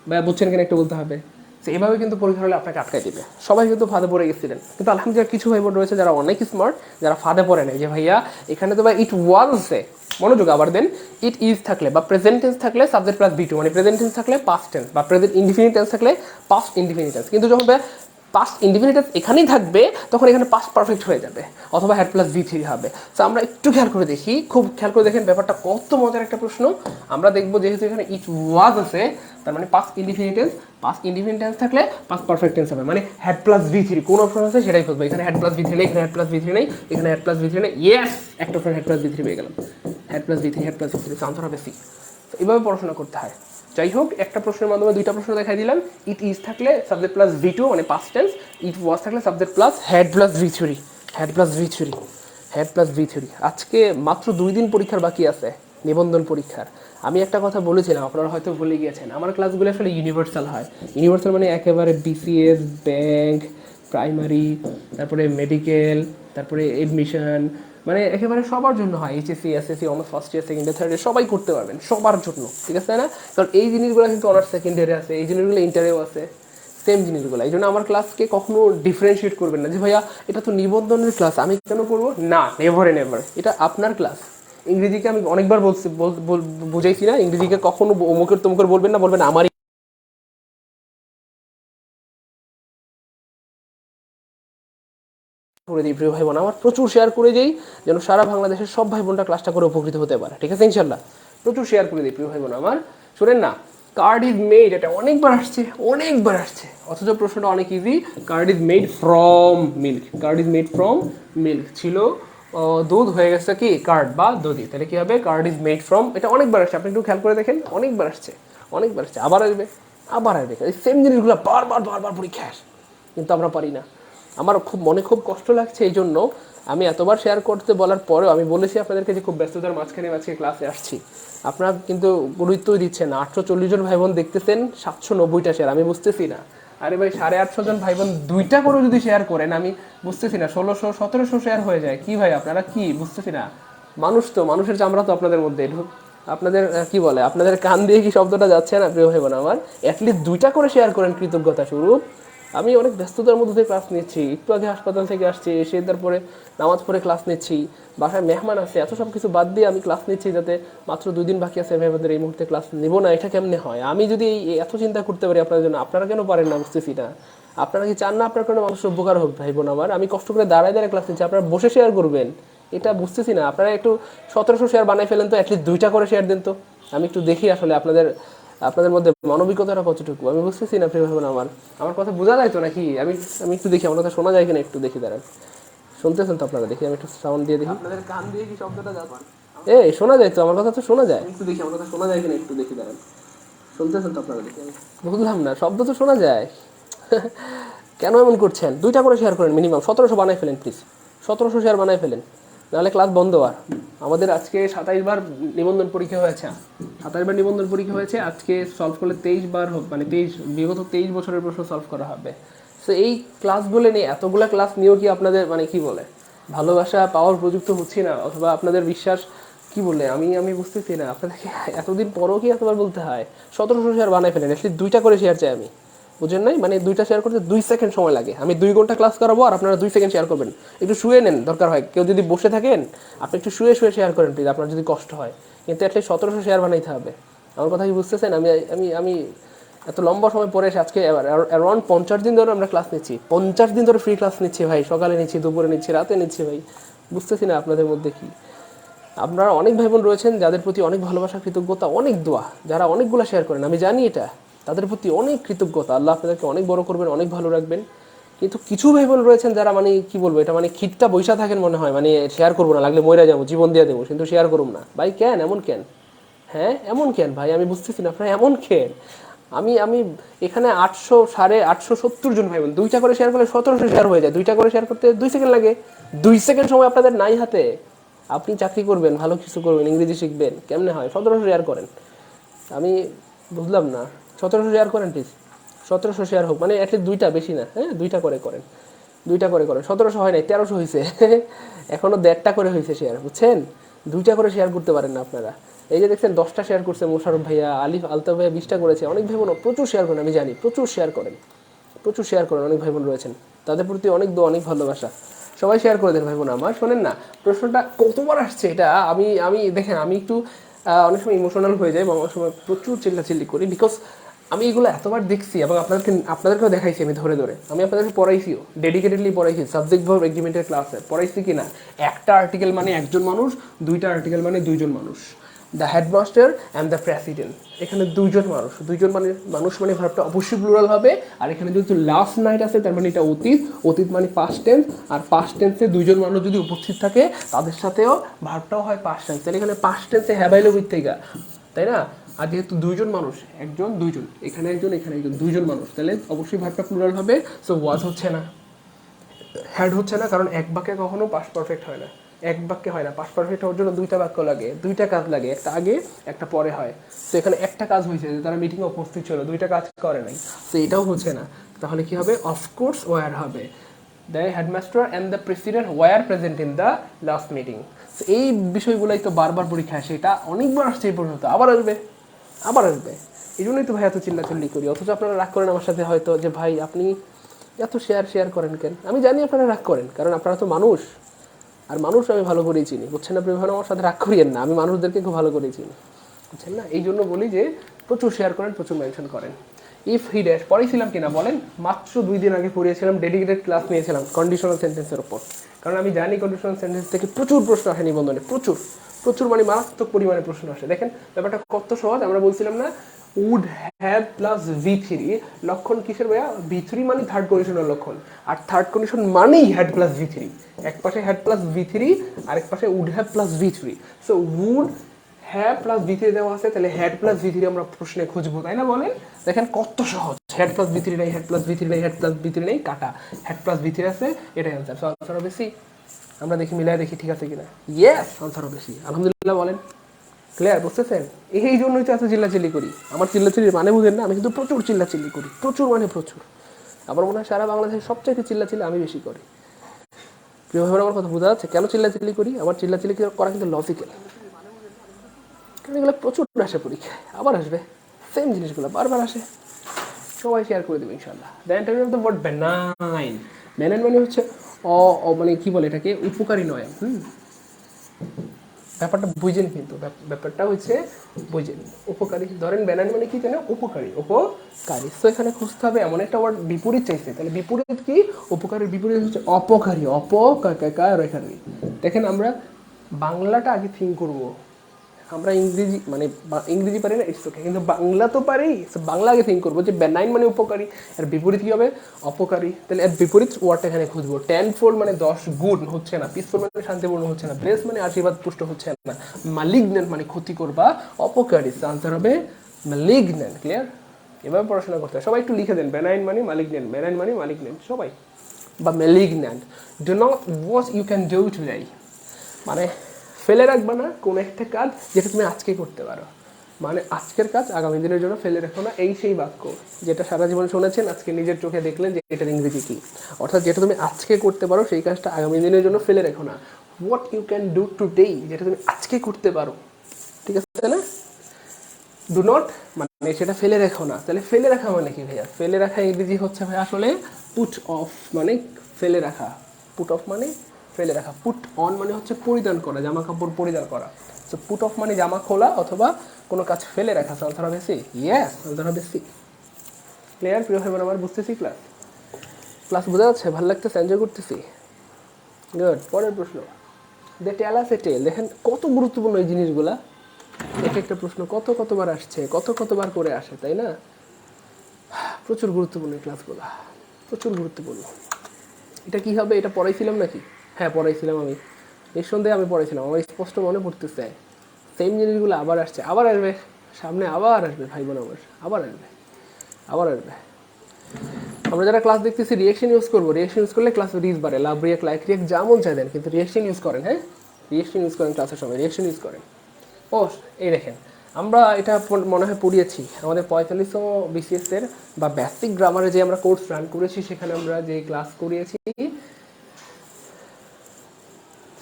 ভাইয়া বুঝছেন কিনা একটু বলতে হবে। তো এভাবে কিন্তু পরীক্ষা হলে আপনাকে আটকাই দিবে। সবাই কিন্তু ফাঁদে পড়ে গেছিলেন, কিন্তু আলহামদুলিল্লাহ কিছু ভাই বোন রয়েছে যারা অনেক স্মার্ট, যারা ফাঁদে পড়ে নেয় যে ভাইয়া এখানে তো ভাই ইট ওয়াজ আছে, মনোযোগ আবার দেন, ইট ইজ থাকলে বা প্রেজেন্ট টেন্স থাকলে সাবজেক্ট প্লাস বি টু, মানে প্রেজেন্ট টেন্স থাকলে পাস্ট টেন্স বা প্রেজেন্ট ইনডিফিনিট টেন্স থাকলে পাস্ট ইনডিফিনিট টেন্স। কিন্তু যখন পাস্ট ইনডিফিনিট টেন্স এখানেই থাকবে তখন এখানে পাস্ট পারফেক্ট হয়ে যাবে, অথবা হ্যাড প্লাস ভি থ্রি হবে। তো আমরা একটু খেয়াল করে দেখি, খুব খেয়াল করে দেখেন ব্যাপারটা কত মজার একটা প্রশ্ন। আমরা দেখবো যেহেতু এখানে ইট ওয়াজ আছে, তার মানে past indefinite tense, past indefinite tense থাকলে পাস্ট পারফেক্ট টেন্স হবে, মানে হ্যাড প্লাস ভি থ্রি। কোন অপশন আছে সেটাই খুঁজবে। এখানে হ্যাড প্লাস ভি থ্রি নেই, এখানে হ্যাড প্লাস ভি থ্রি নেই, এখানে হ্যাড প্লাস ভি থ্রি নেই। ইয়েস, একটা option had plus V three পেয়ে গেলাম, had plus V three, had plus V three, answer হবে সি। তো এইভাবে পড়াশোনা করতে হয়। যাই হোক, একটা প্রশ্নের মাধ্যমে দুইটা প্রশ্ন দেখাই দিলাম। ইট ইজ থাকলে সাবজেক্ট প্লাস ভি টু মানে পাস্ট টেন্স, ইট ওয়াজ থাকলে subject plus had plus V three, had plus V three, had plus V three. আজকে মাত্র 2 দিন পরীক্ষার বাকি আছে, নিবন্ধন পরীক্ষার। আমি একটা কথা বলেছিলাম, আপনারা হয়তো ভুলে গিয়েছেন, আমার ক্লাসগুলো আসলে ইউনিভার্সাল হয়। ইউনিভার্সাল মানে একেবারে বিসিএস, ব্যাংক, প্রাইমারি, তারপরে মেডিকেল, তারপরে এডমিশন, মানে একেবারে সবার জন্য হয়। HSC, SSC, honours first year, second year, third year সবাই করতে পারবেন, সবার জন্য, ঠিক আছে না? কারণ এই জিনিসগুলো কিন্তু অনার্স সেকেন্ড ইয়ারে আছে, এই জিনিসগুলো ইন্টারেও আছে, সেম জিনিসগুলো। এই জন্য আমার ক্লাসকে কখনো ডিফারেন্সিয়েট করবেন না যে ভাইয়া এটা তো নিবন্ধনের ক্লাস, আমি কেন করবো না, নেভার এন্ড এভার, এটা আপনার ক্লাস। ইংরেজিকে আমি অনেকবার বলছি, বুঝাইছি না, ইংরেজিকে কখনো অমুকের তমুকের বলবেন না, বলবেন আমারই করে দিই। প্রিয় ভাই বোন আমার, প্রচুর শেয়ার করে দিই যেন সারা বাংলাদেশের সব ভাই বোনরা ক্লাসটা করে উপকৃত হতে পারে, ঠিক আছে ইনশাল্লাহ। প্রচুর শেয়ার করে দিই প্রিয় ভাই বোন আমার। শোনেন না, কার্ড ইজ মেড, এটা অনেকবার আসছে, অনেকবার আসছে, অথচ প্রশ্নটা অনেক easy. Card is made from milk, card is made from milk ছিল দুধ, হয়ে গেছে কি কার্ড বা দধি, তাহলে কি হবে? Card is made from. এটা অনেকবার আসছে, আপনি একটু খেয়াল করে দেখেন, অনেকবার আসছে, অনেকবার আসছে, আবার আসবে, আবার আসবে। এই সেম জিনিসগুলো বারবার বারবার পরীক্ষা আসে, কিন্তু আমরা পারি না। আমার খুব মনে খুব কষ্ট লাগছে, এই জন্য আমি এতবার শেয়ার করতে বলার পরেও আমি বলেছি আপনাদেরকে যে খুব ব্যস্ততার মাঝখানে আজকে ক্লাসে আসছি, আপনারা কিন্তু গুরুত্বই দিচ্ছেন না। 840 জন ভাই বোন দেখতেছেন, 790টা শেয়ার, আমি বুঝতেছি না। আরে ভাই 850 জন ভাই বোন দুইটা করে যদি শেয়ার করেন, আমি বুঝতেছি না, 1600 1700 শেয়ার হয়ে যায় কি ভাই, আপনারা কি বুঝতেছি না। মানুষ তো, মানুষের চামড়া তো আপনাদের মধ্যে, আপনাদের কি বলে, আপনাদের কান দিয়ে কি শব্দটা যাচ্ছে না প্রিয় ভাই বোন আমার? অ্যাটলিস্ট দুইটা করে শেয়ার করেন কৃতজ্ঞতা স্বরূপ। আমি অনেক ব্যস্ততার মধ্যে দিয়ে ক্লাস নিচ্ছি, একটু আগে হাসপাতাল থেকে আসছি, এসে তারপরে নামাজ পড়ে ক্লাস নিচ্ছি, বাসায় মেহমান আছে, এত সব কিছু বাদ দিয়ে আমি ক্লাস নিচ্ছি, যাতে মাত্র 2 দিন বাকি আছে ভাইবাদের, এই মুহূর্তে ক্লাস নেব না, এটা কেমনে হয়? আমি যদি এত চিন্তা করতে পারি আপনার জন্য, আপনারা কেন পারেন না বুঝতেছি না। আপনারা কি চান না আপনার কারণে মানুষের উপকার হোক ভাই বোন আমার? আমি কষ্ট করে দাঁড়ায় দাঁড়ায় ক্লাস নিচ্ছি, আপনারা বসে শেয়ার করবেন, এটা বুঝতেছি না। আপনারা একটু 1700 শেয়ার বানাই ফেলেন তো, অ্যাটলিস্ট দুইটা করে শেয়ার দেন তো, আমি একটু দেখি আসলে আপনাদের আপনাদের মধ্যে মানবিকতাটা কতটুকু, আমি বুঝতেছি না প্রিয় ভাই আমার। আমার কথা বোঝা যায় তো নাকি? আমি আমি একটু দেখি আমার কথা শোনা যায় কিনা, একটু দেখি, দাঁড়ান, শুনতেছেন তো আপনারা? দেখি আমি একটু সাউন্ড দিয়ে দেখি, আপনাদের কান দিয়ে কি শব্দটা যাচ্ছে? এই শোনা যায় তো, আমার কথা তো শোনা যায়, একটু দেখি আমার কথা শোনা যায় কিনা, একটু দেখি, দাঁড়ান, শুনতেছেন তো আপনারা? দেখি, আমি বুঝলাম না, শব্দ তো শোনা যায়। কেন এমন করছেন? দুইটা করে শেয়ার করেন, মিনিমাম 1700 বানাই ফেলেন প্লিজ, 1700 শেয়ার বানাই ফেলেন, নাহলে ক্লাস বন্ধ। আর আমাদের আজকে 27 বার নিবন্ধন পরীক্ষা হয়েছে, 27 বার নিবন্ধন পরীক্ষা হয়েছে, আজকে সলভ করলে 23 বার হোক, মানে 23 বিগত 23 বছরের প্রশ্ন সলভ করা হবে। তো এই ক্লাসগুলো নিয়ে, এতগুলা ক্লাস নিয়েও কি আপনাদের মানে কি বলে ভালোবাসা পাওয়ার প্রযুক্ত হচ্ছি না, অথবা আপনাদের বিশ্বাস কি বলে, আমি বুঝতেছি না। আপনাদেরকে এতদিন পরও কি এতবার বলতে হয়? 1700 শেয়ার বানাই ফেলেন, এটলিস্ট দুইটা করে শেয়ার চাই আমি, বুঝেন নাই? মানে দুইটা শেয়ার করতে 2 সেকেন্ড সময় লাগে। আমি 2 ঘন্টা ক্লাস করাবো আর আপনারা 2 সেকেন্ড শেয়ার করবেন। একটু শুয়ে নেন দরকার হয়, কেউ যদি বসে থাকেন আপনি একটু শুয়ে শুয়ে শেয়ার করেন প্লিজ, আপনার যদি কষ্ট হয়। কিন্তু অ্যাটলিস্ট 1700 শেয়ার বানাইতে হবে। আমার কথা কি বুঝতেছেন? আমি আমি আমি এত লম্বা সময় পরে এসে আজকে অ্যারাউন্ড 50 দিন ধরে আমরা ক্লাস নিচ্ছি, 50 দিন ধরে ফ্রি ক্লাস নিচ্ছি ভাই, সকালে নিচ্ছি, দুপুরে নিচ্ছি, রাতে নিচ্ছি ভাই। বুঝতেছি না আপনাদের মধ্যে কি। আপনারা অনেক ভাই বোন রয়েছেন যাদের প্রতি অনেক ভালোবাসা, কৃতজ্ঞতা, অনেক দোয়া, যারা অনেকগুলো শেয়ার করেন, আমি জানি এটা, তাদের প্রতি অনেক কৃতজ্ঞতা। আল্লাহ আপনাদেরকে অনেক বড় করবেন, অনেক ভালো রাখবেন। কিন্তু কিছু ভাই বোন রয়েছেন যারা মানে কি বলবো, এটা মানে খিটটা বৈশা থাকেন মনে হয়, মানে শেয়ার করবো না, লাগলে মরে যাবো, জীবন দিয়ে দেবো, কিন্তু শেয়ার করুম না। ভাই কেন এমন কেন? হ্যাঁ এমন কেন ভাই, আমি বুঝতেছি না আপনারা এমন কেন। আমি আমি এখানে 870 জন ভাই বোন, 2টা করে শেয়ার করলে 1700 শেয়ার হয়ে যায়। 2টা করে শেয়ার করতে 2 সেকেন্ড লাগে। 2 সেকেন্ড সময় আপনাদের নাই হাতে। আপনি চাকরি করবেন, ভালো কিছু করবেন, ইংরেজি শিখবেন, কেমনে হয় 1700 শেয়ার করেন? আমি বুঝলাম না। 1700 শেয়ার করেন প্লিজ, 1700 শেয়ার হোক, মানে অ্যাটলিস্ট 2টা, বেশি না, হ্যাঁ 2টা করে করেন, 2টা করে করেন। 1700 হয় নাই, 1300 হয়েছে। এখনো 1.5টা করে হয়েছে শেয়ার, বুঝছেন? 2টা করে শেয়ার করতে পারেন না আপনারা। এই যে দেখছেন 10টা শেয়ার করছে মোশারফ ভাইয়া, আলিফ আলতাফ ভাইয়া 20টা করেছে। অনেক ভাই বোন প্রচুর শেয়ার করেন, আমি জানি প্রচুর শেয়ার করেন, প্রচুর শেয়ার করেন, অনেক ভাই বোন রয়েছেন, তাদের প্রতি অনেক দোয়া, অনেক ভালোবাসা। সবাই শেয়ার করে দেন ভাই বোন আমার। শোনেন না, প্রশ্নটা কতবার আসছে এটা, আমি আমি দেখেন আমি একটু অনেক সময় ইমোশনাল হয়ে যাই, এবং অনেক সময় প্রচুর চিল্লাচিল্লি করি, বিকজ আমি এগুলো এতবার দেখছি এবং আপনাদেরকেও দেখাইছি আমি ধরে ধরে। আমি আপনাদেরকে পড়াইছিও, ডেডিকেটেডলি পড়াইছি, সাবজেক্ট ভার্ব এগ্রিমেন্টের ক্লাসে পড়াইছি কি না। একটা আর্টিকেল মানে একজন মানুষ, 2টা আর্টিকেল মানে 2জন মানুষ। The headmaster and the president, এখানে 2জন মানুষ, 2জন মানে মানুষ মানে ভার্বটা অবশ্যই প্লুরাল হবে। আর এখানে যেহেতু লাস্ট নাইট আছে তার মানে এটা অতীত, অতীত মানে পাস্ট টেন্স, আর পাস্ট টেন্সে 2জন মানুষ যদি উপস্থিত থাকে তাদের সাথেও ভার্বটাও হয় পাস্ট টেন্স। তাহলে এখানে পাস্ট টেন্সে হ্যাবাইলো উইথ থেকে, তাই না? আর যেহেতু 2জন মানুষ, একজন 2জন, এখানে একজন এখানে একজন, 2জন মানুষ, তাহলে অবশ্যই ভার্বটা প্লুরাল হবে। সো ওয়াজ হচ্ছে না, হ্যাড হচ্ছে না, কারণ এক বাক্যে কখনো পাস্ট পারফেক্ট হয় না, এক বাক্যে হয় না। পাস্ট পারফেক্ট হওয়ার জন্য 2টা বাক্য লাগে, 2টা কাজ লাগে, একটা আগে একটা পরে হয়। তো এখানে একটা কাজ হয়েছে যে তারা মিটিংয়ে উপস্থিত ছিল, 2টা কাজ করে নাই, তো এটাও হচ্ছে না। তাহলে কি হবে? অফকোর্স ওয়ার হবে। The headmaster and the president were present in the last meeting. এই বিষয়গুলোই তো বারবার পরীক্ষা আসে, এটা অনেকবার আসছে এই পর্যন্ত, আবার আসবে, আবার আসবে। এই জন্যই তো ভাই এত চিল্লাচিল্লি করি। অথচ আপনারা রাগ করেন আমার সাথে হয়তো, যে ভাই আপনি এত শেয়ার করেন কেন? আমি জানি আপনারা রাগ করেন, কারণ আপনারা তো মানুষ, আর মানুষ আমি ভালো করেই চিনি, বুঝছেন? আপনি ভালো আমার সাথে রাগ করিয়েন না, আমি মানুষদেরকে খুব ভালো করেই চিনি, বুঝছেন না? এই জন্য বলি যে প্রচুর শেয়ার করেন, প্রচুর মেনশন করেন। ইফ হি ড্যাশ পড়াইছিলাম কিনা বলেন? মাত্র 2 দিন আগে পড়িয়েছিলাম, ডেডিকেটেড ক্লাস নিয়েছিলাম কন্ডিশনাল সেন্টেন্সের উপর, কারণ আমি জানি কন্ডিশনাল সেন্টেন্স থেকে প্রচুর প্রশ্ন আসে নিবন্ধনে, প্রচুর প্রচুর মানে মারাত্মক পরিমাণে প্রশ্ন আসে। দেখেন ব্যাপারটা কত সহজ। আমরা বলছিলাম না উড হ্যাভ প্লাস V3, লক্ষণ কিসের ভাইয়া? V3 মানে থার্ড কন্ডিশনের লক্ষণ, আর থার্ড কন্ডিশন মানেই হ্যাড প্লাস V3। এক পাশে হ্যাড প্লাস V3, আরেক পাশে would have plus V3। So would have plus V3 দেওয়া আছে, তাহলে হ্যাড প্লাস V3 আমরা প্রশ্নে খুঁজবো, তাই না? বলেন দেখেন কত সহজ। হ্যাড প্লাস V3 নাই, হ্যাড প্লাস V3 নাই, হ্যাড প্লাস V3 নাই, কাটা, হ্যাড প্লাস V3 আছে, এটাই আনসার। সো আনসার বেশি, আমরা দেখি মিলাই দেখি ঠিক আছে কিনা। ইয়েস, আনসারও বেশি, আলহামদুলিল্লাহ। বলেন ক্লিয়ার? বুঝতেছেন? এই জন্যই তো এত চিল্লাচিল্লি করি। আমার চিল্লাচিল্লির মানে বুঝেন না? আমি কিন্তু প্রচুর চিল্লাচিল্লি করি, প্রচুর মানে প্রচুর। আমার মনে হয় সারা বাংলাদেশের সবচাইতে চিল্লাচিল্লি আমি বেশি করি। প্রিয় ভাইরা, আমার কথা বোঝা যাচ্ছে কেন চিল্লাচিল্লি করি? আমার চিল্লাচিল্লি করা কিন্তু লজিক্যাল, কারণ এগুলো প্রচুর আসে পরীক্ষায়, আবার আসবে, সেম জিনিসগুলো বারবার আসে। সবাই শেয়ার করে দেবে ইনশাল্লাহ। The interview of the word benign. Benign মানে হচ্ছে মানে কি বলে এটাকে, উপকারী নয়। ব্যাপারটা বুঝেন, কিন্তু ব্যাপারটা হচ্ছে বুঝেন, উপকারী। ধরেন বেনাইন মানে কি জানেন? উপকারী, উপকারী। তো এখানে খুঁজতে হবে এমন একটা ওয়ার্ড, বিপরীত চাইছে, তাহলে বিপরীত কি? উপকারীর বিপরীত হচ্ছে অপকারী, অপকারী। দেখেন আমরা বাংলাটা আগে থিঙ্ক করবো, আমরা ইংরেজি মানে ইংরেজি পারি না, ইটস ওকে, কিন্তু বাংলা তো পারি। বাংলা আগে থিঙ্ক করবো যে বেনাইন মানে উপকারী, এর বিপরীত কী হবে? অপকারী। তাহলে এর বিপরীত ওয়ার্ডটা এখানে খুঁজবো। 10 ফোল্ড মানে 10 গুণ হচ্ছে না, পিসফুল মানে শান্তিপূর্ণ হচ্ছে না, ব্লেস মানে আশীর্বাদ পুষ্ট হচ্ছে না, মালিগন্যান্ট মানে ক্ষতিকর বা অপকারী। আনসার হবে মালিগন্যান্ট। ক্লিয়ার? এভাবে পড়াশোনা করতে হয়। সবাই একটু লিখে দেন, বেনাইন মানে মালিগন্যান্ট, বেনাইন মানে মালিগন্যান্ট, সবাই, বা malignant. Do not watch you can do today, মানে ফেলে রাখবে না কোনো একটা কাজ যেটা তুমি আজকে করতে পারো, মানে আজকের কাজ আগামী দিনের জন্য ফেলে রেখো না। এই সেই বাক্য যেটা সারা জীবন শুনেছেন, আজকে নিজের চোখে দেখলেন যে এটার ইংরেজি কী। অর্থাৎ যেটা তুমি আজকে করতে পারো সেই কাজটা আগামী দিনের জন্য ফেলে রেখো না। What you can do today, যেটা তুমি আজকে করতে পারো, ঠিক আছে না? ডু নট সেটা ফেলে রেখো না। তাহলে ফেলে রাখা মানে কি ভাইয়া? ফেলে রাখা ইংরেজি হচ্ছে ভাই আসলে পুট অফ, মানে ফেলে রাখা। পুট অফ মানে ফেলে রাখা। পুট অন মানে হচ্ছে পরিধান করা, জামা কাপড় পরিধান করা। সো পুট অফ মানে জামা খোলা অথবা কোনো কাজ ফেলে রাখা। আনসার হবে সি। ইয়েস, আনসার হবে সি। ক্লিয়ার প্রিয় ভাই আমার? বুঝতেছি ক্লাস? ক্লাস বোঝা যাচ্ছে? ভালো লাগতেছে? এনজয় করতেছি? গুড। পরের প্রশ্ন, দে টেল আস এ টেল। দেখেন কত গুরুত্বপূর্ণ এই জিনিসগুলা। এক একটা প্রশ্ন কতবার আসছে, কতবার করে আসে, তাই না? প্রচুর গুরুত্বপূর্ণ এই ক্লাসগুলো, প্রচুর গুরুত্বপূর্ণ। এটা কি হবে? এটা পড়াইছিলাম নাকি? হ্যাঁ পড়াইছিলাম আমি, নিঃসন্দেহে আমি পড়াইছিলাম, আমার স্পষ্ট মনে পড়তেছে। সেম জিনিসগুলো আবার আসছে, আবার আসবে, সামনে আবার আসবে ভাই বোন আমার, আবার আসবে, আবার আসবে। আমরা যারা ক্লাস দেখতেছি রিয়েকশন ইউজ করবো। রিয়েকশন ইউজ করলে ক্লাস রিচ বাড়ে। লাভ রিয়েক্ট, লাইক রিয়েক্ট, যা মন চাই দেন, কিন্তু রিয়েকশন ইউজ করেন। হ্যাঁ, রিয়েকশন ইউজ করেন ক্লাসের সময়, রিয়েকশন ইউজ করেন। ও এই দেখেন, আমরা এটা মনে হয় পড়িয়েছি আমাদের 45তম বিসিএস এর বা বেসিক গ্রামারে যে আমরা কোর্স রান করেছি, সেখানে আমরা যে ক্লাস করিয়েছি,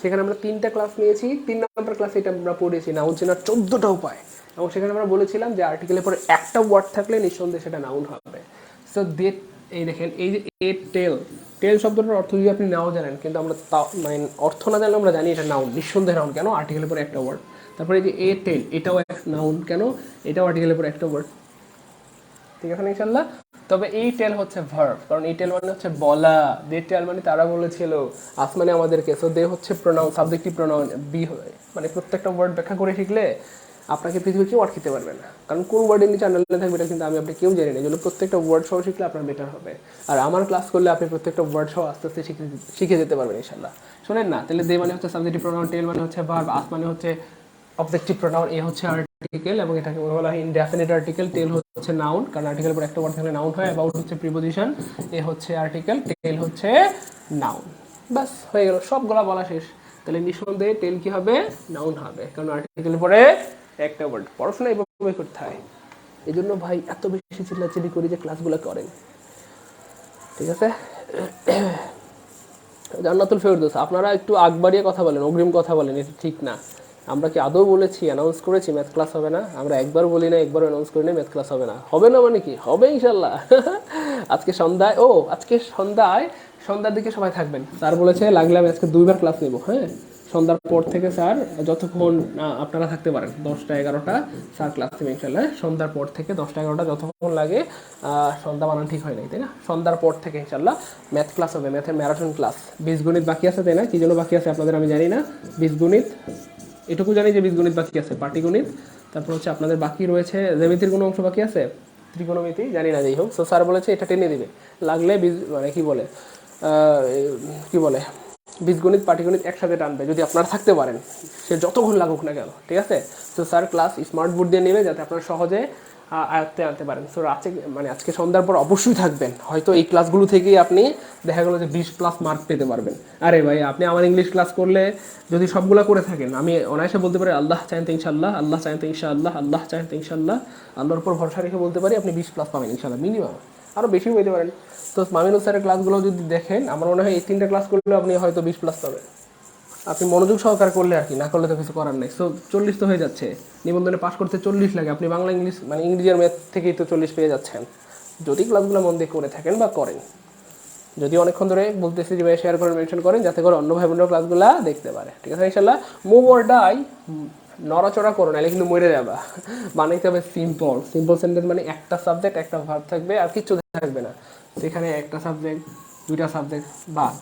সেখানে আমরা 3টা ক্লাস নিয়েছি। 3 নম্বর ক্লাসে এটা আমরা পড়িয়েছি নাউন চেনার 14টা উপায়। এবং সেখানে আমরা বলেছিলাম যে আর্টিকেলের পরে একটা ওয়ার্ড থাকলে নিঃসন্দেহে সেটা নাউন হবে। সো এই দেখেন, এই যে এ টেল, টেল শব্দটার অর্থ যদি আপনি নাও জানেন, কিন্তু আমরা মানে অর্থ না জানলে আমরা জানি এটা নাউন, নিঃসন্দেহে নাউন। কেন? আর্টিকেলের পরে একটা ওয়ার্ড। তারপরে এই যে এ টেল, এটাও এক নাউন। কেন? এটাও আর্টিকেলের পরে একটা ওয়ার্ড। ঠিক আছে ইনশাল্লাহ? তবে এই টেল হচ্ছে ভার্ব, কারণ এই টেল মানে হচ্ছে বলা। দে টেল মানে তারা বলেছিল, আসমানে আমাদেরকে। সো দে হচ্ছে প্রোনাউন, সাবজেক্টিভ প্রোনাউন বি হয়। মানে প্রত্যেকটা ওয়ার্ড ব্যাখ্যা করে শিখলে আপনাকে পৃথিবী কেউ আটকিতে পারবে না, কারণ কোন ওয়ার্ডের নিচে আন্ডারলাইন থাকবে এটা কিন্তু আমি আপনি কেউ জানি না। এই জন্য প্রত্যেকটা ওয়ার্ড সহ শিখলে আপনার বেটার হবে। আর আমার ক্লাস করলে আপনি প্রত্যেকটা ওয়ার্ড সহ আস্তে আস্তে শিখে যেতে পারবেন ইনশাল্লাহ। শোনেন না, তাহলে দে মানে হচ্ছে সাবজেক্টিভ প্রোনাউন, টেল মানে হচ্ছে ভার্ব, আস মানে হচ্ছে অবজেক্টিভ প্রোনাউন, এ হচ্ছে আর্টিকেল এবং এটাকে বলা হয় ইনডেফিনিট আর্টিকেল। টেল হচ্ছে নাউন, কারণ আর্টিকেলের পর একটা ওয়ার্ড থাকলে নাউন হয়। অ্যাবাউট হচ্ছে প্রিপোজিশন, এ হচ্ছে আর্টিকেল, টেল হচ্ছে নাউন। বাস হয়ে গেল, সবগুলা বলা শেষ। তাহলে নিঃসন্দেহে টেল কি হবে? নাউন হবে, কারণ আর্টিকেলের পরে একটা ওয়ার্ড। পড়াশোনা এভাবে করতে হয়। এই জন্য ভাই এত বেশি চিল্লাচিল্লি করি যে ক্লাসগুলো করেন, ঠিক আছে? জান্নাতুল ফেরদৌস, আপনারা একটু আগ বাড়িয়ে কথা বলেন, অগ্রিম কথা বলেন, এটা ঠিক না। আমরা কি আদৌ বলেছি, অ্যানাউন্স করেছি ম্যাথ ক্লাস হবে না? আমরা একবার বলি না, একবার অ্যানাউন্স করি না ম্যাথ ক্লাস হবে না। হবে না মানে কি? হবে ইনশাল্লাহ। আজকে সন্ধ্যায়, আজকে সন্ধ্যার দিকে সবাই থাকবেন। স্যার বলেছে লাগলে আমি আজকে 2বার ক্লাস নেব। হ্যাঁ, সন্ধ্যার পর থেকে স্যার যতক্ষণ আপনারা থাকতে পারেন, 10টা 11টা স্যার ক্লাস নেবে ইনশাল্লাহ। সন্ধ্যার পর থেকে 10টা 11টা যতক্ষণ লাগে, সন্ধ্যা বানান ঠিক হয় নাই তাই না? সন্ধ্যার পর থেকে ইনশাল্লাহ ম্যাথ ক্লাস হবে, ম্যাথের ম্যারাথন ক্লাস। বীজগণিত বাকি আছে তাই না? কি জন্য বাকি আছে আপনাদের আমি জানি না। বীজগণিত এটুকু জানি যে বীজগণিত বাকি আছে, পাটিগণিত, তারপর হচ্ছে আপনাদের বাকি রয়েছে জ্যামিতির কোনো অংশ বাকি আছে, ত্রিকোণমিতি জানি না, যাই হোক। সো স্যার বলেছে এটা টেনে দিবে, লাগলে মানে কি বলে বীজগণিত পাটিগণিত একসাথে টানবে যদি আপনারা থাকতে পারেন, সে যতক্ষণ লাগুক না কেন, ঠিক আছে? তো স্যার ক্লাস স্মার্ট বোর্ড দিয়ে নেবে যাতে আপনারা সহজে আয়ত্তে আনতে পারেন। সো আজকে সন্ধ্যার পর অবশ্যই থাকবেন। হয়তো এই ক্লাসগুলো থেকেই আপনি দেখা গেলো যে 20+ মার্ক পেতে পারবেন। আরে ভাই, আপনি আমার ইংলিশ ক্লাস করলে যদি সবগুলো করে থাকেন, আমি অনায়াসে বলতে পারি আল্লাহ চাইতে ইনশাল্লাহ, আল্লাহ চাইতে ইনশাআল্লাহ, আল্লাহ চাইতে ইনশাল্লাহ, আল্লাহর উপর ভরসা রেখে বলতে পারি আপনি 20+ পাবেন ইনশাল্লাহ, মিনিমাম। আরও বেশিও পেতে পারেন। তো মামিনুল স্যারের ক্লাসগুলো যদি দেখেন, আমার মনে হয় এই 3টা ক্লাস করলে আপনি হয়তো 20+ পাবেন, আপনি মনোযোগ সহকার করলে আর কি, না করলে তো কিছু করার নেই। সো 40 তো হয়ে যাচ্ছে, নিবন্ধনে পাস করতে 40 লাগে, আপনি বাংলা ইংলিশ মানে ইংরেজি আর ম্যাথ থেকেই তো 40 পেয়ে যাচ্ছেন, যদি ক্লাসগুলো মন দিয়ে করে থাকেন বা করেন। যদি অনেকক্ষণ ধরে বলতেছি যে ভাই শেয়ার করে মেনশন করেন, যাতে করে অন্য ভাই বোনরা ক্লাসগুলো দেখতে পারে, ঠিক আছে ইনশাল্লাহ? মুভ অর ডাই, নড়াচড়া করো নাহলে কিন্তু মরে যাবা। বানাইতে হবে সিম্পল সেন্টেন্স, মানে একটা সাবজেক্ট একটা ভার্ব থাকবে আর কিচ্ছু থাকবে না। সেখানে একটা সাবজেক্ট 2টা সাবজেক্ট বাদ,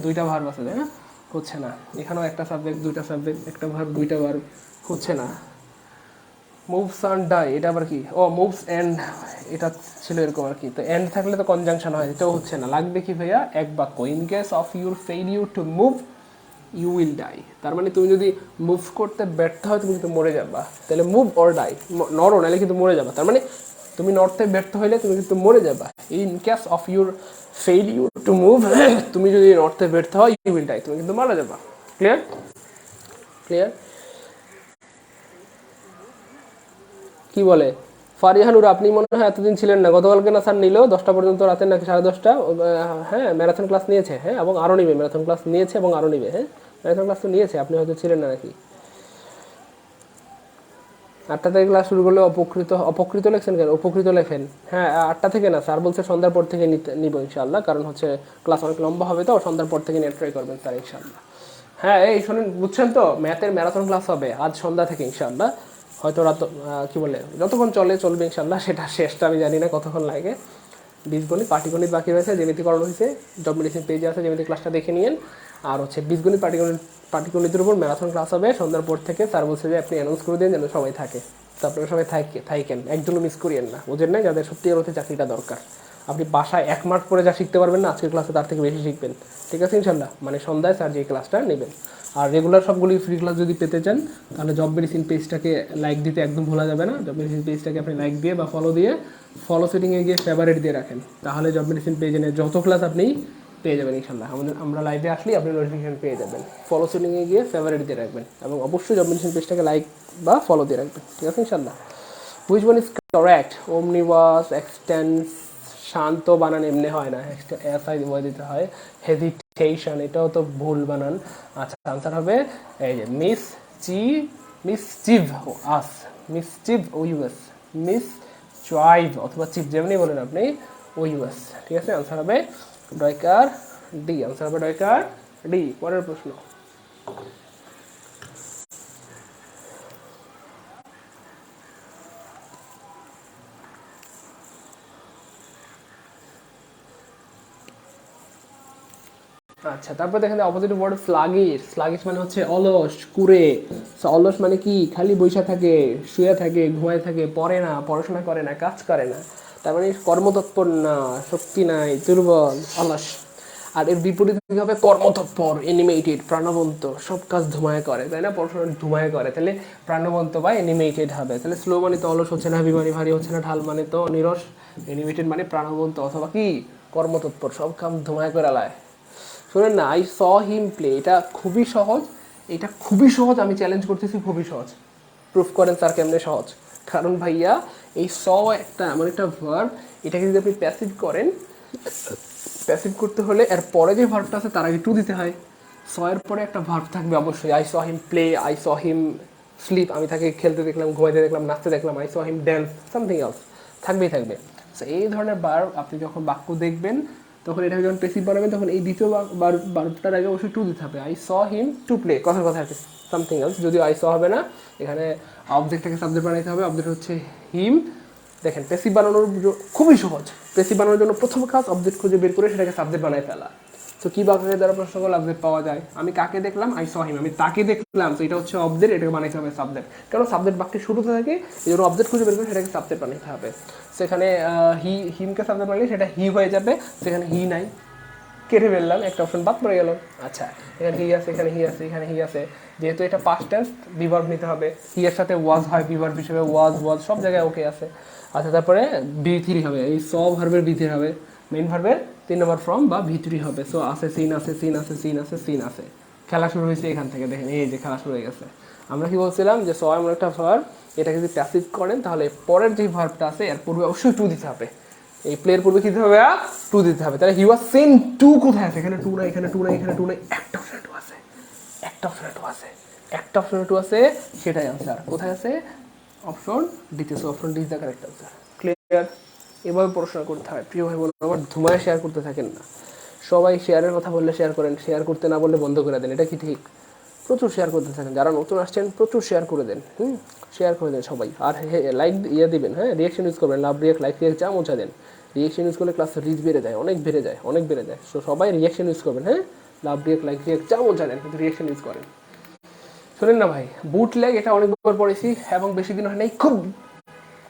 2টা ভার্ব আছে তাই না? হচ্ছে না। এখানেও একটা সাবজেক্ট 2টা সাবজেক্ট একটা ভার্ব 2টা ভার্ব, হচ্ছে না। মুভস অ্যান্ড ডাই, এটা আবার কি? মুভস অ্যান্ড, এটা ছিল এরকম আর কি। তো এন্ড থাকলে তো কনজাংশন হয়, এটাও হচ্ছে না। লাগবে কি ভাইয়া? এক বাক্য, in case of your failure to move you will die. তার মানে তুমি যদি মুভ করতে ব্যর্থ হয় তুমি কিন্তু মরে যাবা। তাহলে মুভ অর ডাই, নড়ো নাহলে কিন্তু মরে যাবা। তার মানে তুমি নড়তে ব্যর্থ হইলে তুমি কিন্তু মরে যাবা। In case of your failure to move, তুমি যদি নড়তে ব্যর্থ হয় ইউ উইল ডাই, তুমি কিন্তু মারা যাবা। ক্লিয়ার? ক্লিয়ার? কি বলে ফারিহানুর? আপনি মনে হয় এতদিন ছিলেন না, গতকালকে না স্যার নিল 10টা পর্যন্ত, রাতে নাকি 10:30টা। হ্যাঁ, ম্যারাথন ক্লাস নিয়েছে। হ্যাঁ, এবং আরও নিবে, ম্যারাথন ক্লাস নিয়েছে এবং আরও নিবে। হ্যাঁ, ম্যারাথন ক্লাস তো নিয়েছে, আপনি হয়তো ছিলেন না নাকি। 8টা থেকে ক্লাস শুরু করলে অপকৃত লেখছেন কেন? উপকৃত লেখেন। হ্যাঁ, 8টা থেকে না, স্যার বলছে সন্ধ্যার পর থেকে নিব ইনশাল্লাহ, কারণ হচ্ছে ক্লাস অনেক লম্বা হবে তো, সন্ধ্যার পর থেকে নেট ট্রাই করবেন স্যার ইনশাল্লাহ। হ্যাঁ, এই শোনেন, বুঝছেন তো, ম্যাথের ম্যারাথন ক্লাস হবে আজ সন্ধ্যা থেকে ইনশাল্লাহ। হয়তো রাত কি বলে যতক্ষণ চলবে ইনশাল্লাহ, সেটা শেষটা আমি জানি না কতক্ষণ লাগে। বীজগণিত পাটিগণিত বাকি রয়েছে, জ্যামিতি করানো হয়েছে, জব মেডিসিন পেজে আছে, জ্যামিতি ক্লাসটা দেখে নিন। আর হচ্ছে বীজগণিত পাটিগণিতের উপর ম্যারাথন ক্লাস হবে সন্ধ্যার পর থেকে। স্যার বলছে যে আপনি অ্যানাউন্স করে দিন যেন সবাই থাকে, তো আপনারা সবাই থাকেন, একজনও মিস করিয়েন না, বুঝেন না, যাদের সত্যি অর্থে চাকরিটা দরকার। আপনি বাসায় 1 মাস পরে যা শিখতে পারবেন না, আজকের ক্লাসে তার থেকে বেশি শিখবেন, ঠিক আছে ইনশাল্লাহ। মানে সন্ধ্যায় স্যার যে ক্লাসটা নেবেন। আর রেগুলার সবগুলি ফ্রি ক্লাস যদি পেতে চান, তাহলে জব মেডিসিন পেজটাকে লাইক দিতে একদম ভোলা যাবে না। জব মেডিসিন পেজটাকে আপনি লাইক দিয়ে বা ফলো সেটিংয়ে গিয়ে ফেভারিট দিয়ে রাখেন, তাহলে জব মেডিসিন পেজে যত ক্লাস আপনি পেয়ে যাবেন ইনশাল্লাহ। আমরা লাইভে আসলে আপনি নোটিফিকেশন পেয়ে যাবেন। ফলো সেটিংয়ে গিয়ে ফেভারিট দিয়ে রাখবেন, এবং অবশ্যই জব মেডিসিন পেজটাকে লাইক বা ফলো দিয়ে রাখবেন, ঠিক আছে ইনশাল্লাহ। Which one is correct? Omnivorous, extents, শান্ত বানান এমনি হয় না, এসআই দিতে হয়। হেজিটেশন, এটাও তো ভুল বানান। আচ্ছা, আনসার হবে এই যে মিসচিভ আস, মিসচিভ ও ইউএস, মিসচাইভ অথবা চিভ, যেমনি বলেন আপনি, ও ইউএস, ঠিক আছে। আনসার হবে ডয়কার ডি, আনসার হবে ডয়কার ডি। পরের প্রশ্ন। আচ্ছা, তারপর দেখেন অপোজিট ওয়ার্ড স্লাগিশ মানে হচ্ছে অলস, কুরে। অলস মানে কি? খালি বৈশা থাকে, শুয়ে থাকে, ঘুমায় থাকে, পড়ে না, পড়াশোনা করে না, কাজ করে না, তার মানে কর্মতৎপর না, শক্তি নাই, দুর্বল, অলস। আর এর বিপরীত হবে কর্মতৎপর, অ্যানিমেটেড, প্রাণবন্ত, সব কাজ ধুমায় করে, তাই না? পড়াশোনা ধুমায় করে, তাহলে প্রাণবন্ত বা অ্যানিমেটেড হবে। তাহলে স্লো মানে তো অলস হচ্ছে না, বিমানি ভারী হচ্ছে না, ঢাল মানে তো নিরস, অ্যানিমেটেড মানে প্রাণবন্ত অথবা কি কর্মতৎপর, সব কাম ধুমায় করে লায়। শোনেন না, আই স হিম প্লে, এটা খুবই সহজ, এটা খুবই সহজ, আমি চ্যালেঞ্জ করতেছি, খুবই সহজ। প্রুফ করেন স্যার কেমনে সহজ। কারণ ভাইয়া এই স একটা এমন একটা ভার্ব, এটাকে যদি আপনি প্যাসিভ করেন, প্যাসিভ করতে হলে এর পরে যে ভার্বটা আছে তার আগে টু দিতে হয়। স এর পরে একটা ভার্ব থাকবে অবশ্যই। I saw him play, I saw him sleep, আমি তাকে খেলতে দেখলাম, ঘুমাইতে দেখলাম, নাচতে দেখলাম, I saw him dance, something else থাকবেই থাকবে। সো এই ধরনের ভার্ব আপনি যখন বাক্য দেখবেন, তখন এটাকে যখন প্যাসিভ বানাবেন, তখন এই দ্বিতীয় ভার্বটার আগে অবশ্যই টু দিতে হবে। I saw him to play, কথার কথা আছে, সামথিং এলস। যদিও আই স হবে না, এখানে অবজেক্টটাকে সাবজেক্ট বানাইতে হবে। অবজেক্ট হচ্ছে হিম। দেখেন, প্যাসিভ বানানোর খুবই সহজ। প্যাসিভ বানানোর জন্য প্রথম কাজ অবজেক্ট খুঁজে বের করে সেটাকে সাবজেক্ট বানাই ফেলা। তো কি বাক্যের দ্বারা প্রশ্ন করলে অবজেক্ট পাওয়া যায়? আমি কাকে দেখলাম? আই স হিম, আমি তাকে দেখলাম, তো এটা হচ্ছে অবজেক্ট, এটাকে বানাইতে হবে সাবজেক্ট। কারণ সাবজেক্ট বাক্যের শুরুতে থাকে, এই জন্য অবজেক্ট খুঁজে বের করে সেটাকে সাবজেক্ট বানাইতে হবে। সেখানে হিমকে সাবজেক্ট বানালে সেটা হি হয়ে যাবে, সেখানে হি নাই, কেটে ফেললাম, একটা অপশন বাদ পড়ে গেল। আচ্ছা, এখানে হি আছে, এখানে হি আছে, এখানে হি আছে, যেহেতু এটা পাস্ট টেন্স, বিভার্ব নিতে হবে। হি এর সাথে ওয়াজ হয় বিভার্ব হিসেবে, ওয়াজ সব জায়গায় ওকে আছে। আচ্ছা, তারপরে ভি3 হবে, এই স ভার্বের ভি3 হবে, মেইন ভার্বের 3 নম্বর ফর্ম বা ভি3 হবে। সো আছে, সিন আছে, সিন আছে, সিন আছে, সিন আছে। খেলা শুরু হয়েছে এখান থেকে, দেখেন এই যে খেলা শুরু হয়ে গেছে। আমরা কি বলছিলাম যে স এমন একটা ভার্ব, এটাকে যদি প্যাসিভ করেন তাহলে পরের যে ভার্বটা আছে এর পূর্বে অবশ্যই টু দিতে হবে। এই প্লের পূর্বে কি দিতে হবে? টু দিতে হবে। তাহলে হি ওয়াজ সিন টু কোথায় আছে? এখানে টু নাই, এখানে টু নাই, এখানে টু নাই, একটা অপশনে টু আছে, একটা অপশনে টু আছে, একটা অপশনে টু আছে, সেটাই আনসার। কোথায় আছে? অপশন ডিতে। So option D is the correct answer. Clear? এভাবে পড়াশোনা করতে হয় প্রিয় ভাই বোন। আবার ধুমায় শেয়ার করতে থাকেন না। সবাই শেয়ারের কথা বললে শেয়ার করেন, শেয়ার করতে না বললে বন্ধ করে দেন, এটা কি ঠিক? প্রচুর শেয়ার করতে থাকেন, যারা নতুন আসছেন প্রচুর শেয়ার করে দেন, শেয়ার করে দেন সবাই। আর লাইক দিবেন, হ্যাঁ, রিয়াকশন ইউজ করবেন, লাভ রিয়াক্ট, লাইক রিয়াক্ট, যা মজা দেন। রিয়াকশন ইউজ করলে ক্লাসের রিচ বেড়ে যায়, অনেক বেড়ে যায়, অনেক বেড়ে যায়। সো সবাই রিয়াকশন ইউজ করবেন, হ্যাঁ, লাভ রিয়াক্ট, লাইক রিয়াক্ট, যা মজা দেন, কিন্তু রিয়াকশন ইউজ করেন। শোনেন না ভাই, বুট লেগ এটা অনেকবার পড়েছি, এবং বেশি দিন হয় নাই,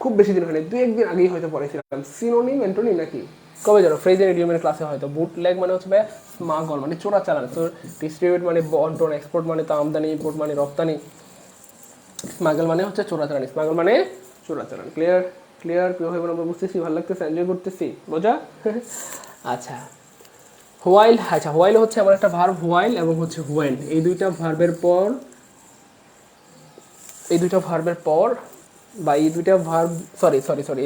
খুব বেশি দিন হয় নাই, 2-1 দিন আগেই হয়তো পড়েছিলাম। সিনোনিম অ্যান্টোনিম নাকি কবে জানো, ফ্রেজের ইডিয়মের ক্লাসে হয়তো। বুট লেগ মানে হচ্ছে স্মাগল, মানে চোরা চালান। তো ডিস্ট্রিবিউট মানে বন্টন, এক্সপোর্ট মানে তো আমদানি, ইম্পোর্ট মানে রপ্তানি, স্মাগল মানে হচ্ছে চোরাচালান, স্মাগল মানে চোরাচালান। ক্লিয়ার? প্রিয় ভাই বোন, আমরা বুঝতেছি, ভালো লাগতেছে, এনজয় করতেছি, বোঝা? আচ্ছা, হোয়াইল। আচ্ছা, হোয়াইল হচ্ছে আমার একটা ভার্ব, হোয়াইল এবং হচ্ছে হোয়েন, এই দুইটা ভার্বের পর বা এই দুইটা ভার্ব,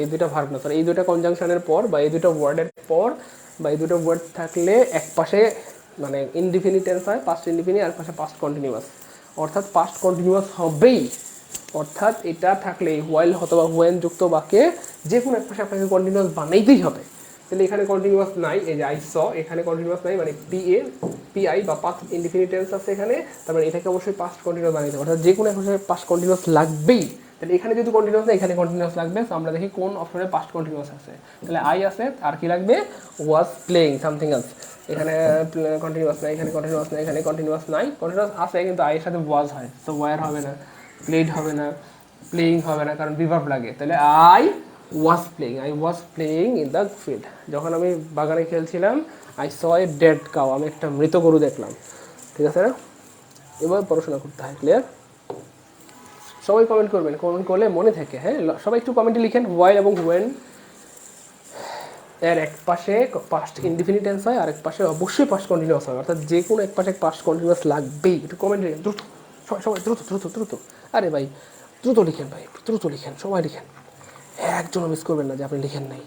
এই দুইটা ভার্ব না, এই দুইটা কনজাংশনের পর বা এই দুইটা ওয়ার্ডের পর বা এই দুটো ওয়ার্ড থাকলে এক পাশে মানে ইনডিফিনিট টেন্স হয়, পাস্ট ইনডিফিনিট, আর পাশে পাস্ট কন্টিনিউয়াস, অর্থাৎ পাস্ট কন্টিনিউয়াস হবেই। অর্থাৎ এটা থাকলে হোয়াইল অথবা হোয়েন যুক্ত বাক্যে যে কোনো এক পাশে আপনাকে কন্টিনিউয়াস বানাইতেই হবে। তাহলে এখানে কন্টিনিউয়াস নাই, এই যে আই স এখানে কন্টিনিউয়াস নাই, মানে পিআই বা পাস্ট ইনডিফিনিট টেন্স আছে এখানে, তারপরে এটাকে অবশ্যই পাস্ট কন্টিনিউয়াস বানাইতে হবে, অর্থাৎ যে কোনো এক পাশে পাস্ট কন্টিনিউয়াস লাগবেই। তাহলে এখানে যেহেতু কন্টিনিউয়াস না, এখানে কন্টিনিউয়াস লাগবে। তো আমরা দেখি কোন অপশনে পাস্ট কন্টিনিউয়াস আছে। তাহলে আই আছে, আর কি লাগবে, ওয়াজ প্লেইং সামথিং এলস। এখানে কন্টিনিউয়াস নাই, এখানে কন্টিনিউয়াস নাই, এখানে কন্টিনিউয়াস নাই, কন্টিনিউয়াস আছে কিন্তু আই এর সাথে ওয়াজ হয়, তো ওয়ার হবে না, প্লেড হবে না, প্লেইং হবে না, কারণ রিভার্ব লাগে। তাহলে I was playing in the field. যখন আমি বাগানে খেলছিলাম, I saw a dead cow, আমি একটা মৃত গরু দেখলাম। ঠিক আছে না? এবার পড়াশোনা করতে হয়। ক্লিয়ার? সবাই কমেন্ট করবেন, কমেন্ট করলে মনে থাকে। হ্যাঁ, সবাই একটু কমেন্টে লিখেন হোয়াইল এবং হোয়েন এর এক পাশে পাস্ট ইনডিফিনিট টেন্স হয়, আর এক পাশে অবশ্যই পাস্ট কন্টিনিউয়াস হয়, অর্থাৎ যে কোনো এক পাশে পাস্ট কন্টিনিউয়াস লাগবেই। একটু কমেন্ট লিখেন দ্রুত, সবাই দ্রুত দ্রুত দ্রুত। আরে ভাই দ্রুত লিখেন, ভাই দ্রুত লিখেন, সবাই লিখেন, একজনও মিস করবেন না যে আপনি লিখেন নাই।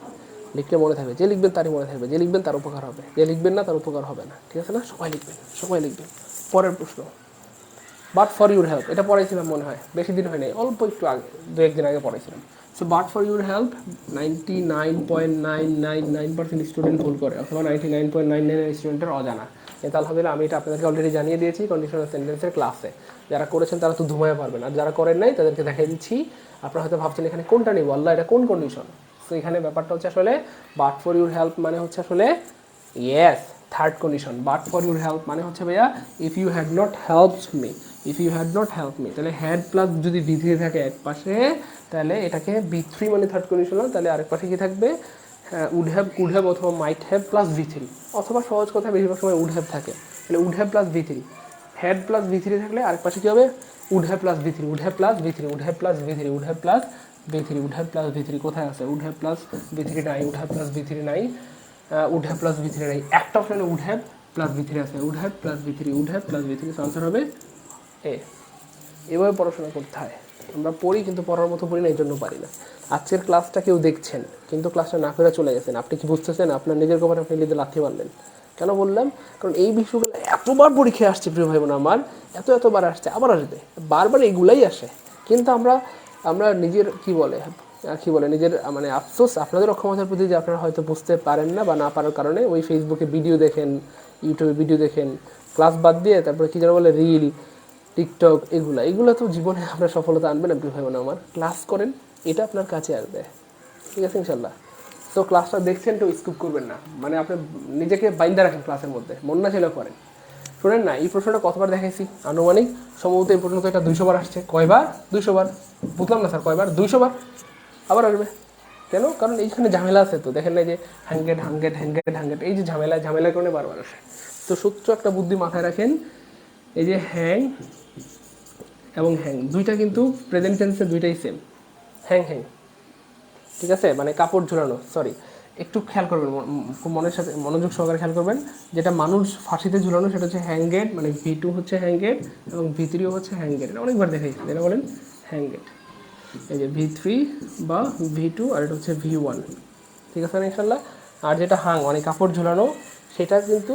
লিখলে মনে থাকবে, যে লিখবেন তারই মনে থাকবে, যে লিখবেন তার উপকার হবে, যে লিখবেন না তার উপকার হবে না। ঠিক আছে না? সবাই লিখবেন, সবাই লিখবেন। পরের প্রশ্ন, বাট ফর ইউর হেল্প, এটা পড়াইছিলাম মনে হয়, বেশি দিন হয় নাই, অল্প একটু আগে, 2-1 দিন আগে পড়াইছিলাম। So but for your help 99.999% student ভুল করে, অথবা 99.99 স্টুডেন্টের অজানা। এটা আলহামদুলিল্লাহ আমি এটা আপনাদেরকে অলরেডি জানিয়ে দিয়েছি কন্ডিশনাল সেন্টেন্সের ক্লাসে। যারা করেছেন তারা তো ধুমায় পারবেন, আর যারা করেন নাই তাদেরকে দেখাই দিচ্ছি। আপনারা হয়তো ভাবছেন এখানে কোনটা নিব, আল্লাহ এটা কোন কন্ডিশন। সো এখানে ব্যাপারটা হচ্ছে আসলে বাট ফর ইউর হেল্প মানে হচ্ছে আসলে yes, third condition. But for your help মানে হচ্ছে ভাইয়া if you had not helped me, if you had not help me, তাহলে হ্যাড প্লাস যদি বি3 থাকে এক পাশে, তাহলে এটাকে বি3 মানে থার্ড কন্ডিশন, তাহলে আরেক পাশে কি থাকবে, উড হ্যাভ, কুড হ্যাভ অথবা মাইট হ্যাভ প্লাস বি3, অথবা সহজ কথা বেশিরভাগ সময় উড হ্যাভ থাকে। তাহলে উড হ্যাভ প্লাস বি3, হ্যাড প্লাস বি3 থাকলে আরেক পাশে কী হবে, উড হ্যাভ প্লাস বি3, উড হ্যাভ প্লাস বি3, উড হ্যাভ প্লাস বি3, উড হ্যাভ প্লাস বি3, উড হ্যাভ প্লাস বি3 কোথায় আছে, উড হ্যাভ প্লাস বি3 নাই, উড হ্যাভ প্লাস বি3 নাই, উড হ্যাভ প্লাস বি3 নাই, একটা অপশনে উড হ্যাভ প্লাস বি3 আছে, উড হ্যাভ প্লাস বি3, উড হ্যাভ প্লাস বি3, আনসার হবে এ। এভাবে পড়াশোনা করতে হয়। আমরা পড়ি কিন্তু পড়ার মতো পড়ি না, এই জন্য পারি না। আজকের ক্লাসটা কেউ দেখছেন কিন্তু ক্লাসটা না করে চলে গেছেন, আপনি কি বুঝতেছেন? আপনার নিজের কপালে আপনি নিজে লাথি মারলেন। কেন বললাম? কারণ এই বিষয়গুলো এতবার পরীক্ষায় আসছে প্রিয় ভাই বোন আমার, এতবার আসছে, আবার আসবে, বারবার এগুলাই আসে। কিন্তু আমরা নিজের কি বলে নিজের মানে আফসোস আপনাদের অক্ষমতার প্রতি, যে আপনারা হয়তো বুঝতে পারেন না বা না পারার কারণে ওই ফেসবুকে ভিডিও দেখেন, ইউটিউবে ভিডিও দেখেন, ক্লাস বাদ দিয়ে তারপরে কী যেন বলে রিল, টিকটক, এগুলো তো জীবনে আপনার সফলতা আনবে না প্রিয় ভাই বোন আমার। ক্লাস করেন, এটা আপনার কাছে আসবে। ঠিক আছে ইনশাল্লাহ। তো ক্লাসটা দেখছেন তো স্কিপ করবেন না, মানে আপনি নিজেকে বাইন্দা রাখেন ক্লাসের মধ্যে, মন না ছেলে করেন। শোনেন না, এই প্রশ্নটা কতবার দেখাইছি আনুমানিক, সম্ভবত এই প্রশ্ন তো এটা 200 বার আসছে। কয়বার? 200 বার। বুঝলাম না স্যার কয়বার? 200 বার। আবার আসবে কেন? কারণ এইখানে ঝামেলা আছে তো, দেখেন না যে হ্যাঙ্গেট, এই যে ঝামেলার কারণে বারবার আসে। তো সূত্র একটা বুদ্ধি মাথায় রাখেন, এই যে হ্যাং এবং হ্যাং দুইটা কিন্তু প্রেজেন্ট টেন্সে দুইটাই সেম, হ্যাং। ঠিক আছে, মানে কাপড় ঝুলানো, সরি একটু খেয়াল করবেন, খুব মনোযোগ সহকারে খেয়াল করবেন। যেটা মানুষ ফাঁসিতে ঝুলানো সেটা হচ্ছে হ্যাঙ্গেট, মানে ভি2 হচ্ছে হ্যাঙ্গেট এবং ভি3 হচ্ছে হ্যাঙ্গেট। এটা অনেকবার দেখাইছি, এটা বলেন হ্যাঙ্গেট। এই যে ভি3 বা ভি2 আর এটা হচ্ছে ভি1। ঠিক আছে না ইনশাল্লাহ? আর যেটা হাং মানে কাপড় ঝুলানো, সেটা কিন্তু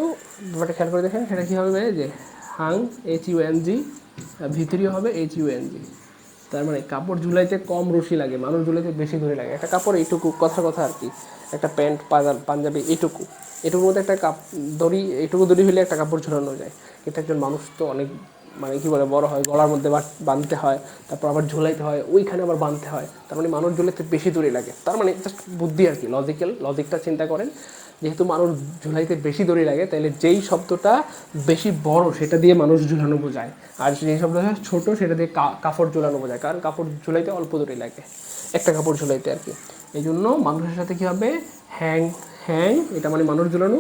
ব্যাপারটা খেয়াল করে দেখেন, সেটা কী হবে, যে হাং HUNG, ভি3 হবে HUNG। তার মানে কাপড় ঝুলাইতে কম রশি লাগে, মানুষ ঝুলাইতে বেশি দড়ি লাগে। একটা কাপড় এইটুকু, কথা আর কি, একটা প্যান্ট পাঞ্জাবি এইটুকুর মধ্যে একটা এইটুকু দড়ি হলে একটা কাপড় ঝুলানো যায়। কিন্তু একজন মানুষ তো অনেক মানে কী বলে বড় হয়, গলার মধ্যে বাঁধতে হয়, তারপর আবার ঝুলাইতে হয়, ওইখানে আবার বাঁধতে হয়, তার মানে মানুষ ঝুলাইতে বেশি দড়ি লাগে। তার মানে জাস্ট বুদ্ধি আর কি, লজিকটা চিন্তা করেন। যেহেতু মানুষ ঝুলাইতে বেশি দড়ি লাগে, তাহলে যেই শব্দটা বেশি বড় সেটা দিয়ে মানুষ ঝুলানো বোঝায়, আর যেই শব্দটা ছোট সেটা দিয়ে কাপড় ঝুলানো বোঝায়, কারণ কাপড় ঝুলাইতে অল্প দড়ি লাগে, একটা কাপড় ঝুলাইতে আর কি। এই জন্য মানুষের সাথে কী হবে, হ্যাং, এটা মানে মানুষ ঝুলানো,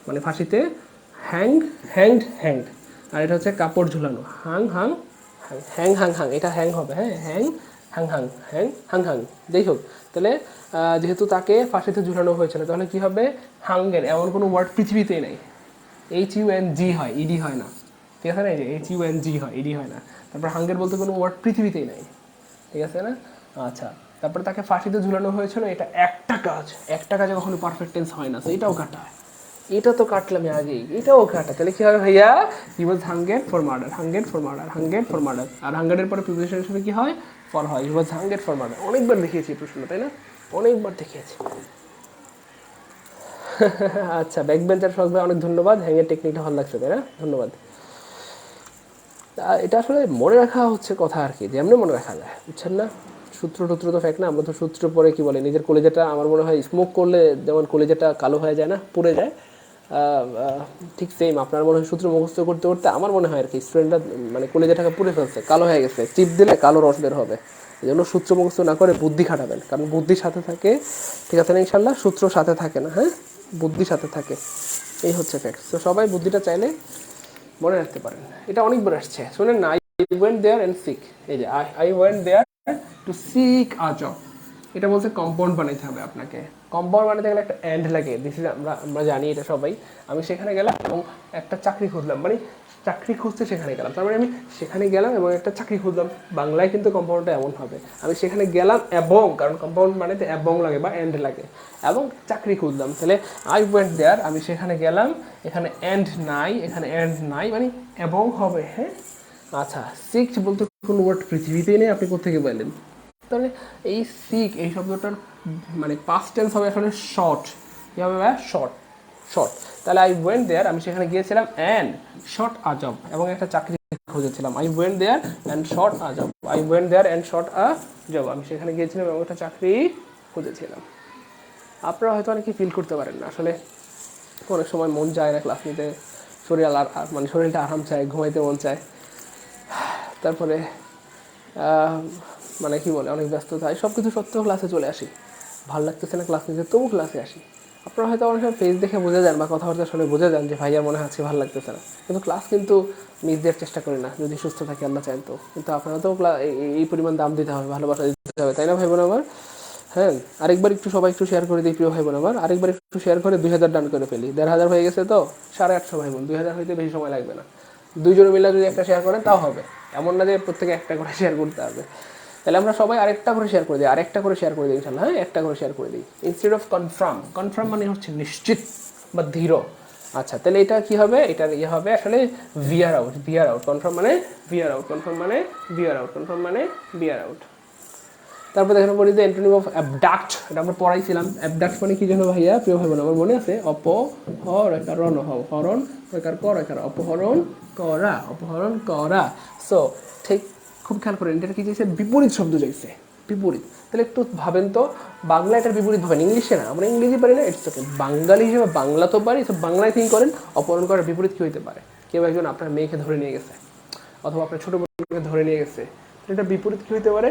মানে ফাঁসিতে হ্যাংড, আর এটা হচ্ছে কাপড় ঝুলানো, হাং, এটা হ্যাং হবে, হ্যাঁ হাং, যাই হোক। তাহলে যেহেতু তাকে ফাঁসিতে ঝুলানো হয়েছিল, তাহলে কী হবে, হাঙ্গের এমন কোনো ওয়ার্ড পৃথিবীতেই নাই, HUNG হয়, ইডি হয় না। ঠিক আছে না, এই যে HUNG হয়, ইডি হয় না। তারপর হাঙ্গের বলতে কোনো ওয়ার্ড পৃথিবীতেই নাই। ঠিক আছে না? আচ্ছা, তারপরে তাকে ফাঁসিতে ঝুলানো হয়েছিল, এটা একটা কাজে কখনো পারফেক্ট টেন্স হয় না, এটাও কাটা, এটা তো কাটলাম আগেই, এটাও কাটা। তাহলে কী হবে ভাইয়া, হি ওয়াজ হাঙ্গেড ফর মার্ডার, আর হাঙ্গেডের পরে প্রিপোজিশনের সাথে কী হয়, ফর হয়, হি ওয়াজ হাঙ্গেড ফর মাদার। অনেকবার দেখিয়েছি এই প্রশ্ন, তাই না? অনেকবার দেখিয়েছি। আচ্ছা, ব্যাক বেঞ্চার শখ ভাই অনেক ধন্যবাদ, হ্যাঙ্গের টেকনিকটা ভালো লাগছে, তাই না? ধন্যবাদ। এটা আসলে মনে রাখা হচ্ছে কথা আর কি, যেমনি মনে রাখা যায়, বুঝছেন না? সূত্র টুত্র তো ফেক না, আমরা তো সূত্র পরে কি বলে নিজের কলেজাটা, আমার মনে হয় স্মোক করলে যেমন কলেজাটা কালো হয়ে যায় না, পুড়ে যায়, ঠিক সেম আপনার মনে হয় সূত্র মুখস্থ করতে করতে আমার মনে হয় আর কি স্টুডেন্টরা মানে কলেজাটাকে পুড়ে ফেলছে, কালো হয়ে গেছে, চিপ দিলে কালো রস বের হবে। এই জন্য সূত্র মুখস্থ না করে বুদ্ধি খাটাবেন, কারণ বুদ্ধির সাথে থাকে, ঠিক আছে না ইনশাল্লাহ? সূত্র সাথে থাকে না, হ্যাঁ, বুদ্ধির সাথে থাকে, এই হচ্ছে ফ্যাক্ট। তো সবাই বুদ্ধিটা চাইলে মনে রাখতে পারেন। এটা অনেকবার আসছে, শুনেন না, I went there and seek, এই যে I went there to seek a job, এটা বলতে কম্পাউন্ড বানাইতে হবে আপনাকে। কম্পাউন্ড বানাতে গেলে একটা অ্যান্ড লাগে, দিস ইজ আমরা জানি এটা সবাই। আমি সেখানে গেলাম এবং একটা চাকরি খুঁজলাম, মানে চাকরি খুঁজতে সেখানে গেলাম, তার মানে আমি সেখানে গেলাম এবং একটা চাকরি খুঁজলাম। বাংলায় কিন্তু কম্পাউন্ডটা এমন হবে, আমি সেখানে গেলাম এবং, কারণ কম্পাউন্ড বানাইতে এবং লাগে বা অ্যান্ড লাগে, এবং চাকরি খুঁজলাম, তাহলে আই ওয়েন্ট দেয়ার, আমি সেখানে গেলাম, এখানে অ্যান্ড নাই, এখানে অ্যান্ড নাই, মানে এবং হবে, হ্যাঁ। আচ্ছা, সিক বলতে কোনো ওয়ার্ড পৃথিবীতেই নেই, আপনি কোথেকে পেলেন? তাহলে এই সিক এই শব্দটার মানে পাস্ট টেন্স হবে আসলে শর্ট, কী হবে ভাই? Short, short. তাহলে আই ওয়েন্ট দেয়ার, আমি সেখানে গিয়েছিলাম, অ্যান্ড শর্ট আ জব, এবং একটা চাকরি খুঁজেছিলাম। I went there and sought a job, I went there and sought a job, আমি সেখানে গিয়েছিলাম এবং একটা চাকরি খুঁজেছিলাম। আপনারা হয়তো অনেকে ফিল করতে পারেন না, আসলে অনেক সময় মন চায় না ক্লাস নিতে, শরীর মানে শরীরটা আরাম চায়, ঘুমাইতে মন চায়, তারপরে মানে কি বলে অনেক ব্যস্ততা, সব কিছু সত্ত্বেও ক্লাসে চলে আসি, ভালো লাগতেছে না ক্লাস নিতে, তবু ক্লাসে আসি। আপনারা হয়তো অনেক সময় ফেস দেখে বুঝে যান বা কথাবার্তা শুনে বুঝে যান যে ভাইয়ার মনে হচ্ছে ভালো লাগতেছে না, কিন্তু ক্লাস কিন্তু মিস দেওয়ার চেষ্টা করি না, যদি সুস্থ থাকি আল্লাহ চান তো। কিন্তু আপনারা তো এই পরিমাণ দাম দিতে হবে, ভালোবাসা দিতে হবে, তাই না ভাই বোন আমার? হ্যাঁ, আরেকবার একটু সবাই একটু শেয়ার করে দিই প্রিয় ভাই বোন আমার, আরেকবার একটু শেয়ার করে 2000 ডান করে ফেলি, 1500 হয়ে গেছে তো, 850 ভাই বোন, 2000 হইতে বেশি সময় লাগবে না, দুইজনে মিলে যদি একটা শেয়ার করেন তাও হবে, এমন না যে প্রত্যেকে একটা করে শেয়ার করতে হবে। তাহলে আমরা সবাই আরেকটা করে শেয়ার করে দিই, আরেকটা করে শেয়ার করে দিই ইনশাল্লাহ, হ্যাঁ, একটা করে শেয়ার করে দিই, ইনস্টেড অফ কনফার্ম, কনফার্ম মানে হচ্ছে নিশ্চিত বা দৃঢ়। আচ্ছা, তাহলে এটা কি হবে? এটার ইয়ে হবে আসলে ভিয়ার আউট, ভিয়ার আউট, কনফার্ম মানে ভিয়ার আউট, কনফার্ম মানে ভিয়ার আউট, কনফার্ম মানে ভিয়ার আউট। তারপর দেখেন পড়ি যে অ্যান্টোনিম অফ অ্যাবডাক্ট, এটা আমরা পড়াইছিলাম। অ্যাবডাক্ট মানে কি জানো ভাইয়া, প্রিয় ভাই বোন আমার, মনে আছে? অপহরণ, হরণ কর, অপহরণ করা, অপহরণ করা। সো ঠিক খুব খেয়াল করেন, এটা কি চাইছে? বিপরীত শব্দ চাইছে, বিপরীত। তাহলে একটু ভাবেন তো, বাংলা এটার বিপরীত ভাবেন, ইংলিশে না, আমরা ইংরেজি পারি না, ইটস ওকে, বাঙালি হিসেবে বাংলা তো পারি, তো বাংলায় থিঙ্ক করেন, অপহরণ করার বিপরীত কী হইতে পারে? কেউ একজন আপনার মেয়েকে ধরে নিয়ে গেছে, অথবা আপনার ছোটো বোনকে ধরে নিয়ে গেছে, এটা বিপরীত কী হইতে পারে?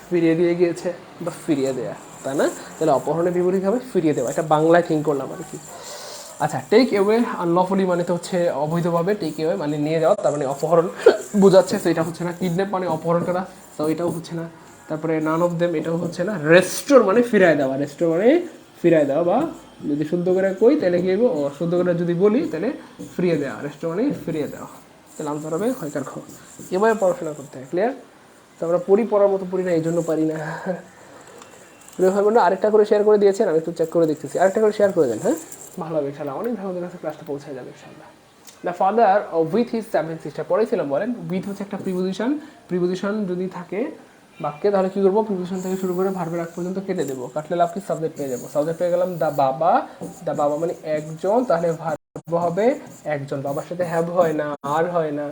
ফিরিয়ে দিয়ে গিয়েছে বা ফিরিয়ে দেয়া, তাই না? তাহলে অপহরণের বিপরীত হবে ফিরিয়ে দেওয়া, এটা বাংলায় থিঙ্ক করলাম আর কি। আচ্ছা, টেক এওয়ে আনলফুলি মানে তো হচ্ছে অবৈধভাবে, টেক এওয়ে মানে নিয়ে যাওয়া, তার মানে অপহরণ বোঝাচ্ছে, তো এটা হচ্ছে না। কিডন্যাপ মানে অপহরণ করা, তো এটাও হচ্ছে না। তারপরে নান অফ দেম, এটাও হচ্ছে না। রেস্টোর মানে ফিরায় দেওয়া, রেস্টোর মানে ফিরায় দেওয়া, বা যদি শুদ্ধ করে কই তাহলে কি হইব, শুদ্ধ করে যদি বলি তাহলে ফিরিয়ে দেওয়া, রেস্টোর মানে ফিরিয়ে দেওয়া। তাহলে আনসার হবে হয়কার খ। এভাবে পড়াশোনা করতে হয়, ক্লিয়ার? তো আমরা পড়ার মতো পড়ি না, এই জন্য পারি না। প্রিয় ভাই বোনরা, আরেকটা করে শেয়ার করে দিয়েছেন, আমি একটু চেক করে দেখতেছি, আরেকটা করে শেয়ার করে দেন, হ্যাঁ, ভালো হবে ইনশাল্লাহ, অনেক ভাই বোনদের কাছে ক্লাসটা পৌঁছায় যাবে ইনশাল্লাহ। The father with his 7 sister, পড়াইছিলাম, বলেন। উইথ হচ্ছে একটা প্রিপোজিশন, প্রিপোজিশন যদি থাকে বাক্যে তাহলে কী করবো? প্রিপোজিশন থেকে শুরু করে ভার্বের আগ পর্যন্ত কেটে দেবো, কাটলে লাভ কি? সাবজেক্ট পেয়ে যাবো। সাবজেক্ট পেয়ে গেলাম দ্য বাবা, দ্য বাবা মানে একজন, তাহলে ভার্ব হবে একজন, বাবার সাথে হ্যাভ হয় না, আর হয় না।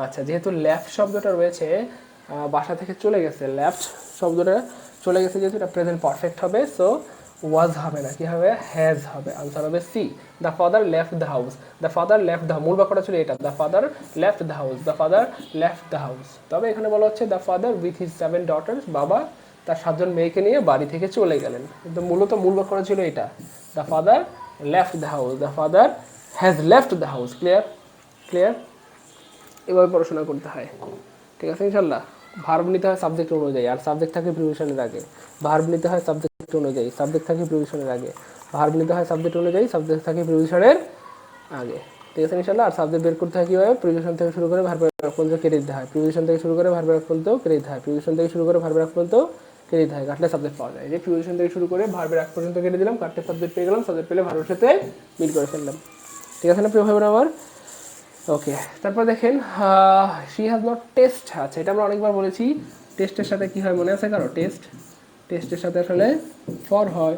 আচ্ছা, যেহেতু লেফট শব্দটা রয়েছে, বাসা থেকে চলে গেছে, লেফট শব্দটা চলে গেছে, যেহেতু এটা প্রেজেন্ট পারফেক্ট হবে, সো ওয়াজ হবে না, কি হবে? হ্যাজ হবে। আনসার হবে C, the father left the house. The father left the, মূল বাক্যটা ছিল এটা, the father left the house, the father left the house. তবে এখানে বলা হচ্ছে the father with his 7 daughters, বাবা তার 7 জন মেয়েকে নিয়ে বাড়ি থেকে চলে গেলেন, কিন্তু মূলত মূল বাক্যটা ছিল এটা, the father left the house, the father has left the house. Clear? Clear? এভাবে পড়াশোনা করতে হয়, ঠিক আছে ইনশাল্লাহ। ভার্ব নিতে হয় সাবজেক্ট অনুযায়ী, আর সাবজেক্ট থাকে প্রিপোজিশনের আগে। ভার্ব নিতে হয় সাবজেক্ট অনুযায়ী, সাবজেক্ট থাকে প্রিপোজিশনের আগে। ভার্ব নিতে হয় সাবজেক্ট অনুযায়ী, সাবজেক্ট থাকে প্রিপোজিশনের আগে, ঠিক আছে ইনশাল্লাহ। আর সাবজেক্ট বের করতে হয় কীভাবে? প্রিপোজিশন থেকে শুরু করে ভার্বের আগ পর্যন্ত কেটে দিতে হয়, প্রিপোজিশন থেকে শুরু করে ভার্বের আগ পর্যন্ত কেটে দিতে হয়, প্রিপোজিশন থেকে শুরু করে ভার্বের আগ পর্যন্ত কেটে দিতে হয়, কাটলে সাবজেক্ট পাওয়া যায়। যে প্রিপোজিশন থেকে শুরু করে ভার্বের আগ পর্যন্ত কেটে দিলাম, কাটলে সাবজেক্ট পেয়ে গেলাম, সাবজেক্ট পেলে ভার্বের সাথে মিল করে ফেললাম, ঠিক আছে না প্রিয় ভাই বোন আমার? ওকে, তারপর দেখেন শি হ্যাজ নট টেস্ট, আচ্ছা এটা আমরা অনেকবার বলেছি, টেস্টের সাথে কি হয় মনে আছে কারো? টেস্টের সাথে আসলে ফর হয়,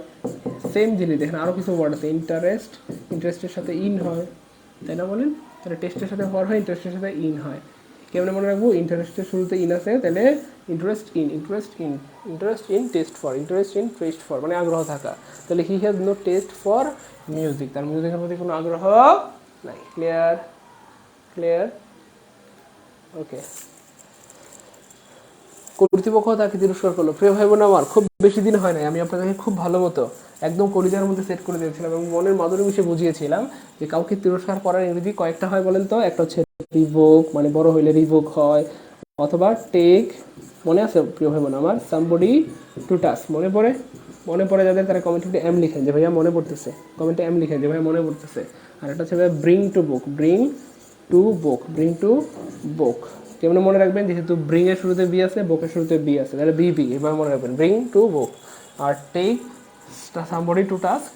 সেম জিনিস। দেখেন আরও কিছু ওয়ার্ড আছে, ইন্টারেস্টের সাথে ইন হয়, তাই না বলেন? তাহলে টেস্টের সাথে ফর হয়, ইন্টারেস্টের সাথে ইন হয়। কেমন মনে রাখবো? ইন্টারেস্টের শুরুতে ইন আছে, তাহলে ইন্টারেস্ট ইন টেস্ট ফর মানে আগ্রহ থাকা। তাহলে he has no taste for music, তার মিউজিকের প্রতি কোনো আগ্রহ নাই। Clear okay. কর্তৃপক্ষ তাকে তিরস্কার করলো। প্রিয় ভাই বোন আমার, খুব বেশি দিন হয় নাই আমি আপনাদেরকে খুব ভালো মতো একদম কলিজার মধ্যে সেট করে দিয়েছিলাম এবং মনের মাধুরী মিশে বুঝিয়েছিলাম যে কাউকে তিরস্কার করার ইংরেজি কয়েকটা হয় বলেন তো? একটা হচ্ছে রিভোক, মানে বড় হইলে রিভোক হয়, অথবা টেক, মনে আছে প্রিয় ভাই বোন আমার? সামবডি টু টাচ, মনে পড়ে যাদের তারা কমেন্টে একটু এম লিখেন যে ভাইয়া মনে পড়তেছে, কমেন্টে এম লিখেন যে ভাইয়া মনে পড়তেছে। আর একটা হচ্ছে ভাইয়া ব্রিং টু বুক। কেমন মনে রাখবেন? যেহেতু ব্রিং এর শুরুতে বি আছে, বুকের শুরুতে বি আছে, তাহলে বি এবার মনে রাখবেন ব্রিং টু বুক। আর টেক সামবডি টু টাস্ক।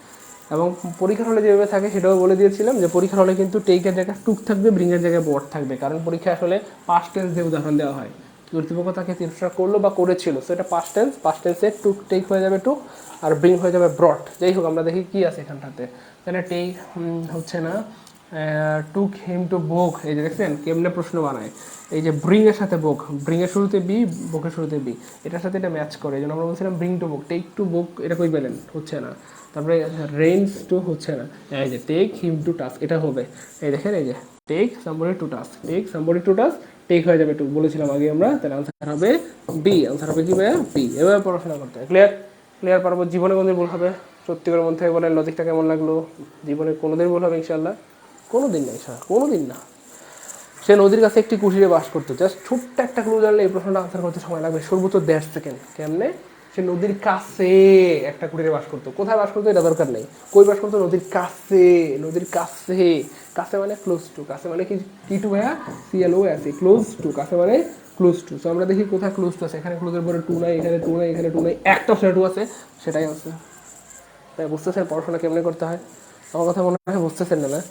এবং পরীক্ষার হলে যেভাবে থাকে সেটাও বলে দিয়েছিলাম যে পরীক্ষার হলে কিন্তু টেকের জায়গায় টুক থাকবে, ব্রিংয়ের জায়গায় বোর্ড থাকবে, কারণ পরীক্ষায় আসলে পাস্ট টেন্স দিয়ে উদাহরণ দেওয়া হয়। কর্তৃপক্ষ তাকে তিরস্কার করলো বা করেছিল, সো এটা পাস্ট টেন্সে টুক টেক হয়ে যাবে টুক, আর ব্রিং হয়ে যাবে ব্রট। যাই হোক, আমরা দেখি কি আছে এখানটাতে। তাহলে টেক হচ্ছে না, টুক হিম টু বুক। এই যে দেখছেন কেমনে প্রশ্ন বানায়, এই যে ব্রিং এর সাথে বুক, ব্রিং এর শুরুতে বি, বুকের শুরুতে বি, এটার সাথে এটা ম্যাচ করে। এই জন্য আমরা বলছিলাম bring to book. Take to book এটা কই পেলেন? হচ্ছে না। তারপরে রেঞ্জ টু হচ্ছে না, এই যে টেক হিম টু টাস্ক এটা হবে। এই দেখেন, এই যে take somebody to task, take হয়ে যাবে টু, বলেছিলাম আগে আমরা। তাহলে আনসার হবে বি। আনসার হবে কি ভাইয়া? বি। এভাবে পড়াশোনা করতে হয়। ক্লিয়ার পারবো? জীবনে কোনদিন ভুল হবে? সত্যি করে মন থেকে বলেন, লজিকটা কেমন লাগলো? জীবনে কোনোদিন ভুল হবে ইনশাল্লাহ? কোনোদিন না ইনশাল্লাহ, কোনোদিন না। সে নদীর কাছে একটি কুঠিরে বাস করতো। জাস্ট ছোট্ট একটা ক্লু জানলে এই প্রশ্নটা আনসার করতে সময় লাগবে সর্বোচ্চ 1.5 সেকেন্ড। কেমনে? সে নদীর কাছে একটা কুঠিরে বাস করতো। কোথায় বাস করতো এটা দরকার নেই, কই বাস করতো? নদীর কাছে। কাছে মানে ক্লোজ টু। কাছে মানে কি টু ভাইয়া? CLOS, close two. কাছে মানে ক্লোজ টু। সো আমরা দেখি কোথায় ক্লোজ টু আছে। এখানে ক্লোজের পরে টু নাই, এখানে টু নাই, এখানে টু নাই, একটা সেটা টু আছে, সেটাই আছে। তাই বুঝতেছেন পড়াশোনা কেমনে করতে হয়? আমার কথা মনে হয় বুঝতেছেন না?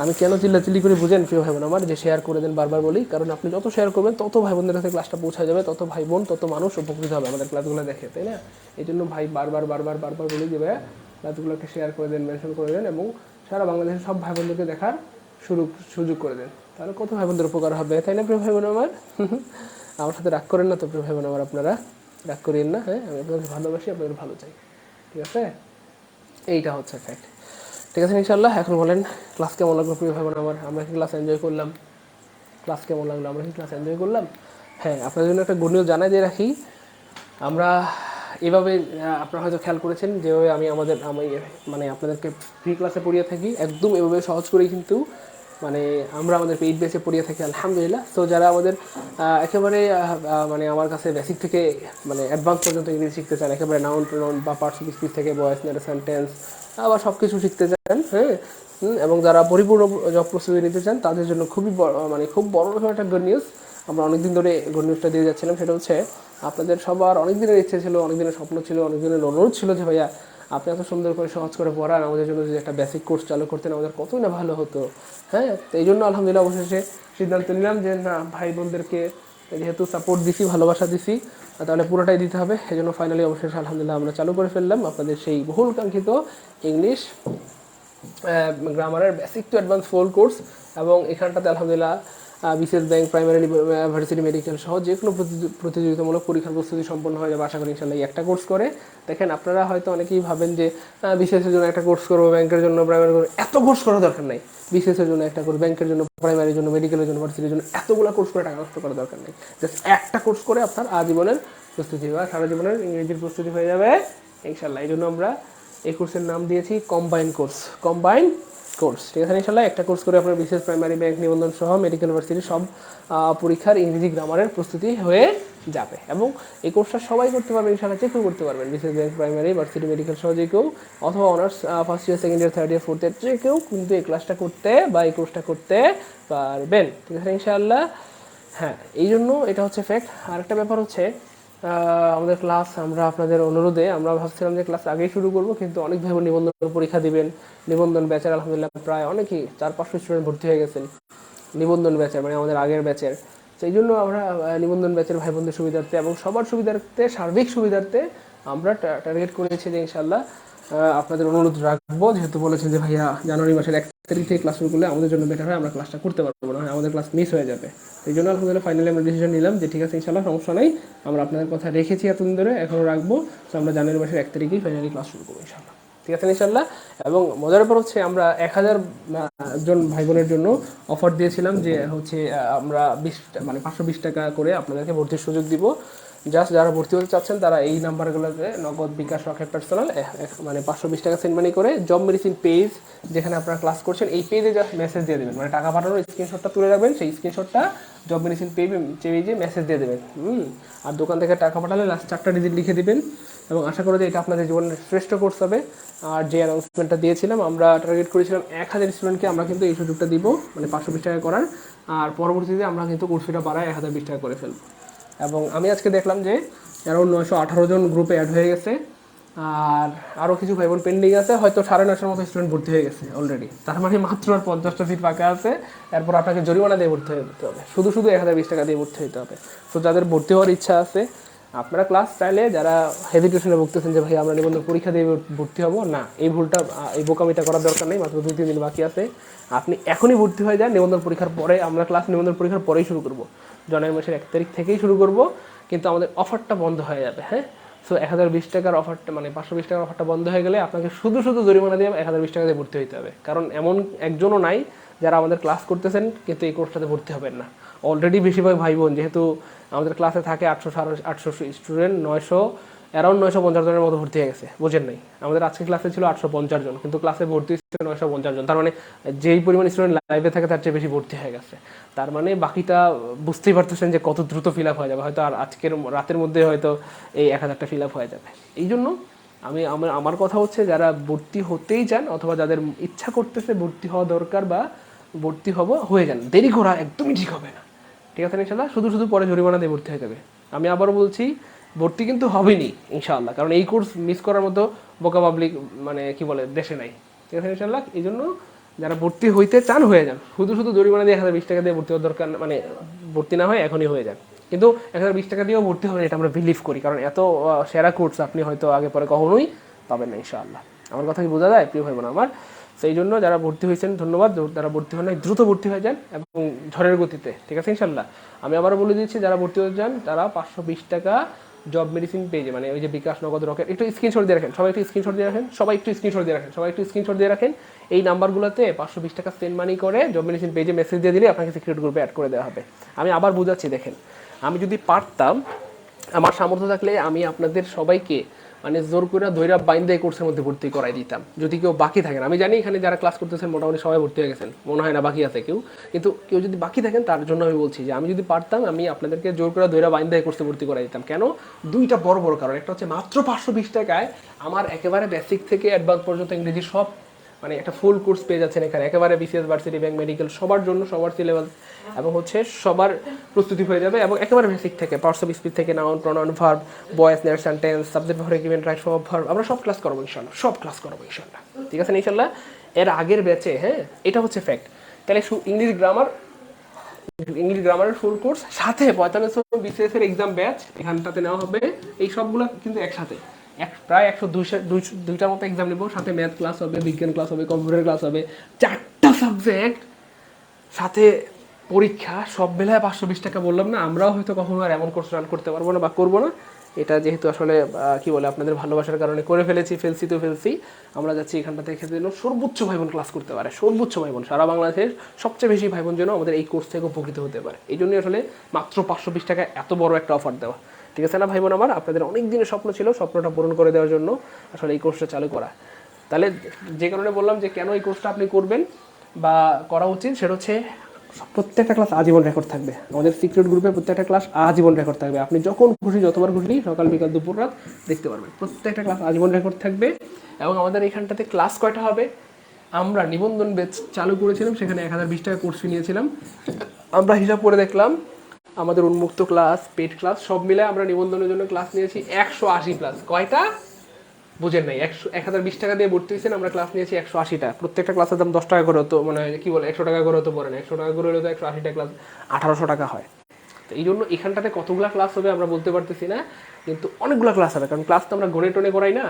আমি কেন চিল্লাচিল্লি করে বুঝেন প্রিয় ভাই বোন আমার, যে শেয়ার করে দেন, বারবার বলি, কারণ আপনি যত শেয়ার করবেন তত ভাই বোনদের কাছে ক্লাসটা পৌঁছা যাবে, তত ভাই বোন, তত মানুষ উপকৃত হবে আমাদের ক্লাসগুলো দেখে, তাই না? এই জন্য ভাই বারবার বলি যে ভাইয়া ক্লাসগুলোকে শেয়ার করে দেন, মেনশন করে দেন, এবং সারা বাংলাদেশের সব ভাই বোনদেরকে দেখার সুযোগ করে দেন। তাহলে কত ভাই বোনদের উপকার হবে, তাই না প্রিয় ভাই বোন আমার? আমার সাথে রাগ করেন না তো প্রিয় ভাই বোন আমার? আপনারা রাগ করেন না? হ্যাঁ, আমি আপনাদের ভালোবাসি, আপনাদের ভালো চাই, ঠিক আছে? এইটা হচ্ছে ফ্যাক্ট। ঠিক আছে ইনশাল্লাহ। এখন বলেন ক্লাস কেমন লাগলো প্রিয় ভাই বোন আমার? আমরা কি ক্লাস এনজয় করলাম? ক্লাস কেমন লাগলো? আমরা কি ক্লাস এনজয় করলাম? হ্যাঁ, আপনাদের জন্য একটা গুড নিউজ জানাই দিয়ে রাখি। আমরা এভাবে, আপনারা হয়তো খেয়াল করেছেন যেভাবে আমি মানে আপনাদেরকে ফ্রি ক্লাসে পড়িয়ে থাকি, একদম এভাবে সহজ করেই কিন্তু মানে আমরা আমাদের পেইড বেসে পড়িয়ে থাকি আলহামদুলিল্লাহ। তো যারা আমাদের একেবারে মানে আমার কাছে বেসিক থেকে মানে অ্যাডভান্স পর্যন্ত ইংরেজি শিখতে চান, একেবারে নাউন প্রোনাউন বা পার্টস অফ স্পিচ থেকে ভয়েস নারেশন টেন্স আবার সব কিছু শিখতে চান, হ্যাঁ, এবং যারা পরিপূর্ণ জব প্রস্তুতি নিতে চান তাদের জন্য খুব বড় রকম একটা গুড নিউজ। আমরা অনেকদিন ধরে গুড নিউজটা দিয়ে যাচ্ছিলাম। সেটা হচ্ছে আপনাদের সবার অনেক দিনের ইচ্ছে ছিল, অনেক দিনের স্বপ্ন ছিল, অনেক দিনের অনুরোধ ছিল যে ভাইয়া আপনি এত সুন্দর করে সহজ করে পড়ান, আমাদের জন্য যদি একটা বেসিক কোর্স চালু করতেন আমাদের কতই না ভালো হতো। হ্যাঁ, তো এই জন্য আলহামদুলিল্লাহ অবশেষে সিদ্ধান্ত নিলাম যে না, ভাই বোনদেরকে যেহেতু সাপোর্ট দিছি, ভালোবাসা দিছি, তাহলে পুরোটাই দিতে হবে। এই জন্য ফাইনালি অবশেষে আলহামদুলিল্লাহ আমরা চালু করে ফেললাম আপনাদের সেই বহুল কাঙ্ক্ষিত ইংলিশ গ্রামারের basic to advance full course. এবং এখানটাতে আলহামদুলিল্লাহ BCS bank, primary, varsity medical সহ যে কোনো প্রতিযোগিতামূলক পরীক্ষার প্রস্তুতি সম্পন্ন হয়ে যাবে আশা করি ইনশাল্লাহ। একটা কোর্স করে দেখেন, আপনারা হয়তো অনেকেই ভাবেন যে বিসিএসের জন্য একটা কোর্স করবো, ব্যাংকের জন্য, প্রাইমারি করবো, এত কোর্স করার দরকার নেই। বিসিএসের জন্য একটা কোর্স, ব্যাংকের জন্য, প্রাইমারির জন্য, মেডিকেলের জন্য, ভার্সিটির জন্য এতগুলো কোর্স করে টাকা নষ্ট করার দরকার নেই। জাস্ট একটা কোর্স করে আপনার আজীবনের প্রস্তুতি বা সারা জীবনের ইংরেজির প্রস্তুতি হয়ে যাবে ইনশাল্লাহ। এই জন্য আমরা এই কোর্সের নাম দিয়েছি কম্বাইন কোর্স। ঠিক আছে ইনশাল্লাহ। একটা কোর্স করে আপনার বিশেষ প্রাইমারি, ব্যাংক, নিবন্ধন সহ মেডিকেল, ভার্সিটি সব পরীক্ষার ইংরেজি গ্রামারের প্রস্তুতি হয়ে যাবে। এবং এই কোর্সটা সবাই করতে পারবে ইনশাল্লাহ, যে কেউ করতে পারবেন, বিশেষ ব্যাংক, প্রাইমারি, ভার্সিটি, মেডিকেল সহ যে কেউ, অথবা honours first year, second year, third year, fourth year যে কেউ কিন্তু এই ক্লাসটা করতে বা এই কোর্সটা করতে পারবেন। ঠিক আছে ইনশাআল্লাহ। হ্যাঁ, এই জন্য এটা হচ্ছে ফ্যাক্ট। আর একটা ব্যাপার হচ্ছে আমাদের ক্লাস, আমরা আপনাদের অনুরোধে আমরা ভাবছিলাম যে ক্লাস আগেই শুরু করব, কিন্তু অনেক ভাই নিবন্ধন পরীক্ষা দিবেন। নিবন্ধন ব্যাচের আলহামদুলিল্লাহ প্রায় অনেকেই 400-500 স্টুডেন্ট ভর্তি হয়ে গেছেন নিবন্ধন ব্যাচের, মানে আমাদের আগের ব্যাচের। তো এই জন্য আমরা নিবন্ধন ব্যাচের ভাই বোনদের সুবিধার্থে এবং সবার সুবিধার্থে, সার্বিক সুবিধার্থে আমরা টার্গেট করেছি যে ইনশাল্লাহ আপনাদের অনুরোধ রাখবো, যেহেতু বলেছেন যে ভাইয়া জানুয়ারি মাসের 1 তারিখ থেকে ক্লাস শুরু করলে আমাদের জন্য বেটার হয়, আমরা ক্লাসটা করতে পারবো না, আমাদের ক্লাস মিস হয়ে যাবে। এই জন্য আলহামদুলিল্লাহ ফাইনালি আমরা ডিসিশন নিলাম যে ঠিক আছে ইনশাল্লাহ সমস্যা নাই, আমরা আপনাদের কথা রেখেছি এতদিন ধরে, এখনও রাখবো। তো আমরা জানুয়ারি মাসের 1 তারিখেই ফাইনালি ক্লাস শুরু করবো ইনশাল্লাহ, ঠিক আছে ইনশাল্লাহ। এবং মজার ব্যাপার হচ্ছে আমরা 1000 জন ভাই বোনের জন্য অফার দিয়েছিলাম যে হচ্ছে আমরা 520 টাকা করে আপনাদেরকে ভর্তির সুযোগ দিব। জাস্ট যারা ভর্তি হতে চাচ্ছেন তারা এই নাম্বারগুলোতে নগদ, বিকাশ, রকেট পার্সোনাল 520 টাকা সেন্ড মানি করে জব মেডিসিন পেজ যেখানে আপনারা ক্লাস করছেন এই পেজে জাস্ট মেসেজ দিয়ে দেবেন, মানে টাকা পাঠানোর স্ক্রিনশটটা তুলে রাখবেন, সেই স্ক্রিনশটটা জব মেডিসিন পেজে মেসেজ দিয়ে দেবেন। আর দোকান থেকে টাকা পাঠালে লাস্ট 4টা ডিজিট লিখে দিবেন এবং আশা করি যে এটা আপনাদের জীবনের শ্রেষ্ঠ কোর্স হবে। আর যে অ্যানাউন্সমেন্টটা দিয়েছিলাম, আমরা টার্গেট করেছিলাম 1000 স্টুডেন্টকে আমরা কিন্তু এই সুযোগটা দিব, মানে 520 টাকা করার। আর পরবর্তীতে আমরা কিন্তু কোর্স ফিটা বাড়ায় 1020 টাকা করে ফেলবো। এবং আমি আজকে দেখলাম যে অ্যারাউন্ড 918 জন গ্রুপে অ্যাড হয়ে গেছে, আর আরও কিছু ভাই বোন পেন্ডিং আছে, হয়তো 950 মতো স্টুডেন্ট ভর্তি হয়ে গেছে অলরেডি। তার মানে মাত্র আর 50টা সিট ফাঁকা আছে, এরপর আপনাকে জরিমানা দিয়ে ভর্তি হতে হবে, শুধু 1020 টাকা দিয়ে ভর্তি হতে হবে। তো যাদের ভর্তি হওয়ার ইচ্ছা আছে আপনারা ক্লাস চাইলে, যারা হেজিটেশনে ভুগতেছেন যে ভাই আমরা নিবন্ধন পরীক্ষা দিয়ে ভর্তি হবো না, এই ভুলটা, এই বোকামিটা করার দরকার নেই, মাত্র 2-3 দিন বাকি আছে, আপনি এখনই ভর্তি হয়ে যান। নিবন্ধন পরীক্ষার পরে আমরা ক্লাস নিবন্ধন পরীক্ষার পরেই শুরু করবো, জানুয়ারি মাসের 1 তারিখ থেকেই শুরু করব, কিন্তু আমাদের অফারটা বন্ধ হয়ে যাবে। হ্যাঁ, সো 1020 টাকার অফারটা, মানে 520 টাকার অফারটা বন্ধ হয়ে গেলে আপনাকে শুধু জরিমানা দিয়ে 1020 টাকা দিয়ে ভর্তি হতে হবে। কারণ এমন একজনও নাই যারা আমাদের ক্লাস করতেছেন কিন্তু এই কোর্সটাতে ভর্তি হবেন না। অলরেডি বেশিরভাগ ভাই বোন, যেহেতু আমাদের ক্লাসে থাকে 800 স্টুডেন্ট, অ্যারাউন্ড 950 জনের মতো ভর্তি হয়ে গেছে, বোঝেন নাই। আমাদের আজকে ক্লাসে ছিল 850 জন, কিন্তু ক্লাসে ভর্তি হচ্ছে 950 জন। তার মানে যেই পরিমাণ স্টুডেন্ট লাইভে থাকে তার চেয়ে বেশি ভর্তি হয়ে গেছে। তার মানে বাকিটা বুঝতেই পারতেছেন যে কত দ্রুত ফিল আপ হয়ে যাবে, হয়তো আর আজকের রাতের মধ্যে হয়তো এই 1000টা ফিল আপ হয়ে যাবে। এই জন্য আমার কথা হচ্ছে, যারা ভর্তি হতেই চান অথবা যাদের ইচ্ছা করতেছে ভর্তি হওয়া দরকার বা ভর্তি হয়ে যান, দেরি করা একদমই ঠিক হবে না, ঠিক আছে ইনশাল্লাহ। শুধু পরে জরিমানা দিয়ে ভর্তি হয়ে যাবে। আমি আবারও বলছি, ভর্তি কিন্তু হবেনি ইনশাআল্লাহ, কারণ এই কোর্স মিস করার মতো বোকা পাবলিক মানে কি বলে দেশে নাই, ঠিক আছে ইনশাআল্লাহ। এই জন্য যারা ভর্তি হইতে চান হয়ে যান, শুধু জরিমানা দিয়ে 1020 টাকা দিয়ে ভর্তি হওয়ার দরকার, মানে ভর্তি না হয় এখনই হয়ে যান। কিন্তু 1020 টাকা দিয়েও ভর্তি হবে এটা আমরা বিলিভ করি, কারণ এত সেরা কোর্স আপনি হয়তো আগে পরে কখনোই পাবেন না ইনশাআল্লাহ। আমার কথা কি বোঝা যায় প্রিয় ভাই বোন আমার? সেই জন্য যারা ভর্তি হয়েছেন ধন্যবাদ, যারা ভর্তি হন নাই দ্রুত ভর্তি হয়ে যান এবং ঝড়ের গতিতে, ঠিক আছে ইনশাআল্লাহ। আমি আবারও বলে দিচ্ছি, যারা ভর্তি হতে চান তারা 520 টাকা জব মেডিসিন পেজে, মানে ওই যে বিকাশ, নগদ, রকেট, একটু স্ক্রিনশট দিয়ে রাখেন, সবাই একটু স্ক্রিনশট দিয়ে রাখেন। এই নাম্বারগুলোতে 520 টাকা সেন্ড মানি করে জব মেডিসিন পেজে মেসেজ দিয়ে দিলে আপনাকে সিক্রেট গ্রুপে অ্যাড করে দেওয়া হবে। আমি আবার বোঝাচ্ছি, দেখেন, আমি যদি পারতাম, আমার সামর্থ্য থাকলে আমি আপনাদের সবাইকে মানে জোর করে ধৈর্য বাইন্দা এই কোর্সের মধ্যে ভর্তি করাই দিতাম, যদি কেউ বাকি থাকেন। আমি জানি এখানে যারা ক্লাস করতেছেন মোটামুটি সবাই ভর্তি হয়ে গেছেন, মনে হয় না বাকি আছে কেউ, কিন্তু কেউ যদি বাকি থাকেন তার জন্য আমি বলছি যে আমি যদি পারতাম আমি আপনাদেরকে জোর করে ধৈর্য বাইন্দা এই কোর্সে ভর্তি করাই দিতাম। কেন? দুইটা বড় কারণ। একটা হচ্ছে মাত্র 520 টাকায় আমার একেবারে বেসিক থেকে অ্যাডভান্স পর্যন্ত ইংরেজি সব, মানে একটা ফুল কোর্স পেয়ে যাচ্ছেন এখানে, একেবারে বিসিএস, ভার্সিটি, ব্যাংক, মেডিকেল সবার জন্য, সবার সিলেবাস এবং হচ্ছে সবার প্রস্তুতি হয়ে যাবে। এবং একেবারে বেসিক থেকে পার্টস অফ স্পিচ থেকে noun, pronoun, verb, voice, narration, tense, subject, verb, agreement, right, সব ভার্ব আমরা সব ক্লাস করবো ইনশাআল্লাহ, ঠিক আছে ইনশাআল্লাহ। এর আগের ব্যাচে, হ্যাঁ, এটা হচ্ছে ফ্যাক্ট। তাহলে ইংলিশ গ্রামারের ফুল কোর্স সাথে 45 বিসিএস এর এক্সাম ব্যাচ এখানটাতে নেওয়া হবে। এই সবগুলো কিন্তু একসাথে প্রায় 102টার মতো এক্সাম নেব, সাথে ম্যাথ ক্লাস হবে, বিজ্ঞান ক্লাস হবে, কম্পিউটার ক্লাস হবে, 4টা সাবজেক্ট সাথে পরীক্ষা, সব বেলায় 520 টাকা। বললাম না, আমরাও হয়তো কখনো আর এমন কোর্স রান করতে পারবো না বা করবো না, এটা যেহেতু আসলে কি বলে আপনাদের ভালোবাসার কারণে করে ফেলছি। আমরা যাচ্ছি এখানটা থেকে যেন সর্বোচ্চ ভাই বোন ক্লাস করতে পারে, সর্বোচ্চ ভাই বোন, সারা বাংলাদেশের সবচেয়ে বেশি ভাই বোন যেন আমাদের এই কোর্স থেকে উপকৃত হতে পারে। এই জন্যই আসলে মাত্র 520 টাকায় এত বড় একটা অফার দেওয়া, ঠিক আছে না ভাই বোন আমার? আপনাদের অনেক দিনের স্বপ্ন ছিল, স্বপ্নটা পূরণ করে দেওয়ার জন্য আসলে এই কোর্সটা চালু করা। তাহলে যে কারণে বললাম যে কেন এই কোর্সটা আপনি করবেন বা করা উচিত, সেটা হচ্ছে প্রত্যেকটা ক্লাস আজীবন রেকর্ড থাকবে। আমাদের সিক্রেট গ্রুপে প্রত্যেকটা ক্লাস আজীবন রেকর্ড থাকবে, আপনি যখন খুশি, যতবার খুশি, সকাল, বিকাল, দুপুর, রাত দেখতে পারবেন। প্রত্যেকটা ক্লাস আজীবন রেকর্ড থাকবে। এবং আমাদের এখানটাতে ক্লাস কয়টা হবে, আমরা নিবন্ধন ব্যাচ চালু করেছিলাম, সেখানে 1020 টাকা কোর্স ফি নিয়েছিলাম। আমরা হিসাব করে দেখলাম আমাদের উন্মুক্ত ক্লাস, পেড ক্লাস সব মিলে আমরা নিবন্ধনের জন্য ক্লাস নিয়েছি 180+। কয়টা বুঝেন নাই? 1020 টাকা দিয়ে ভর্তি হয়েছেন, আমরা ক্লাস নিয়েছি 180টা। প্রত্যেকটা ক্লাসের দাম 10 টাকা করে হতো, মানে কি বলে 100 টাকা করে হতো, পরে না 100 টাকা করে হলে তো 180টা ক্লাস 1800 টাকা হয়। তো এই জন্য এখানটাতে কতগুলো ক্লাস হবে আমরা বলতে পারতেছি না, কিন্তু অনেকগুলো ক্লাস হবে, কারণ ক্লাস তো আমরা গণে টনে করাই না।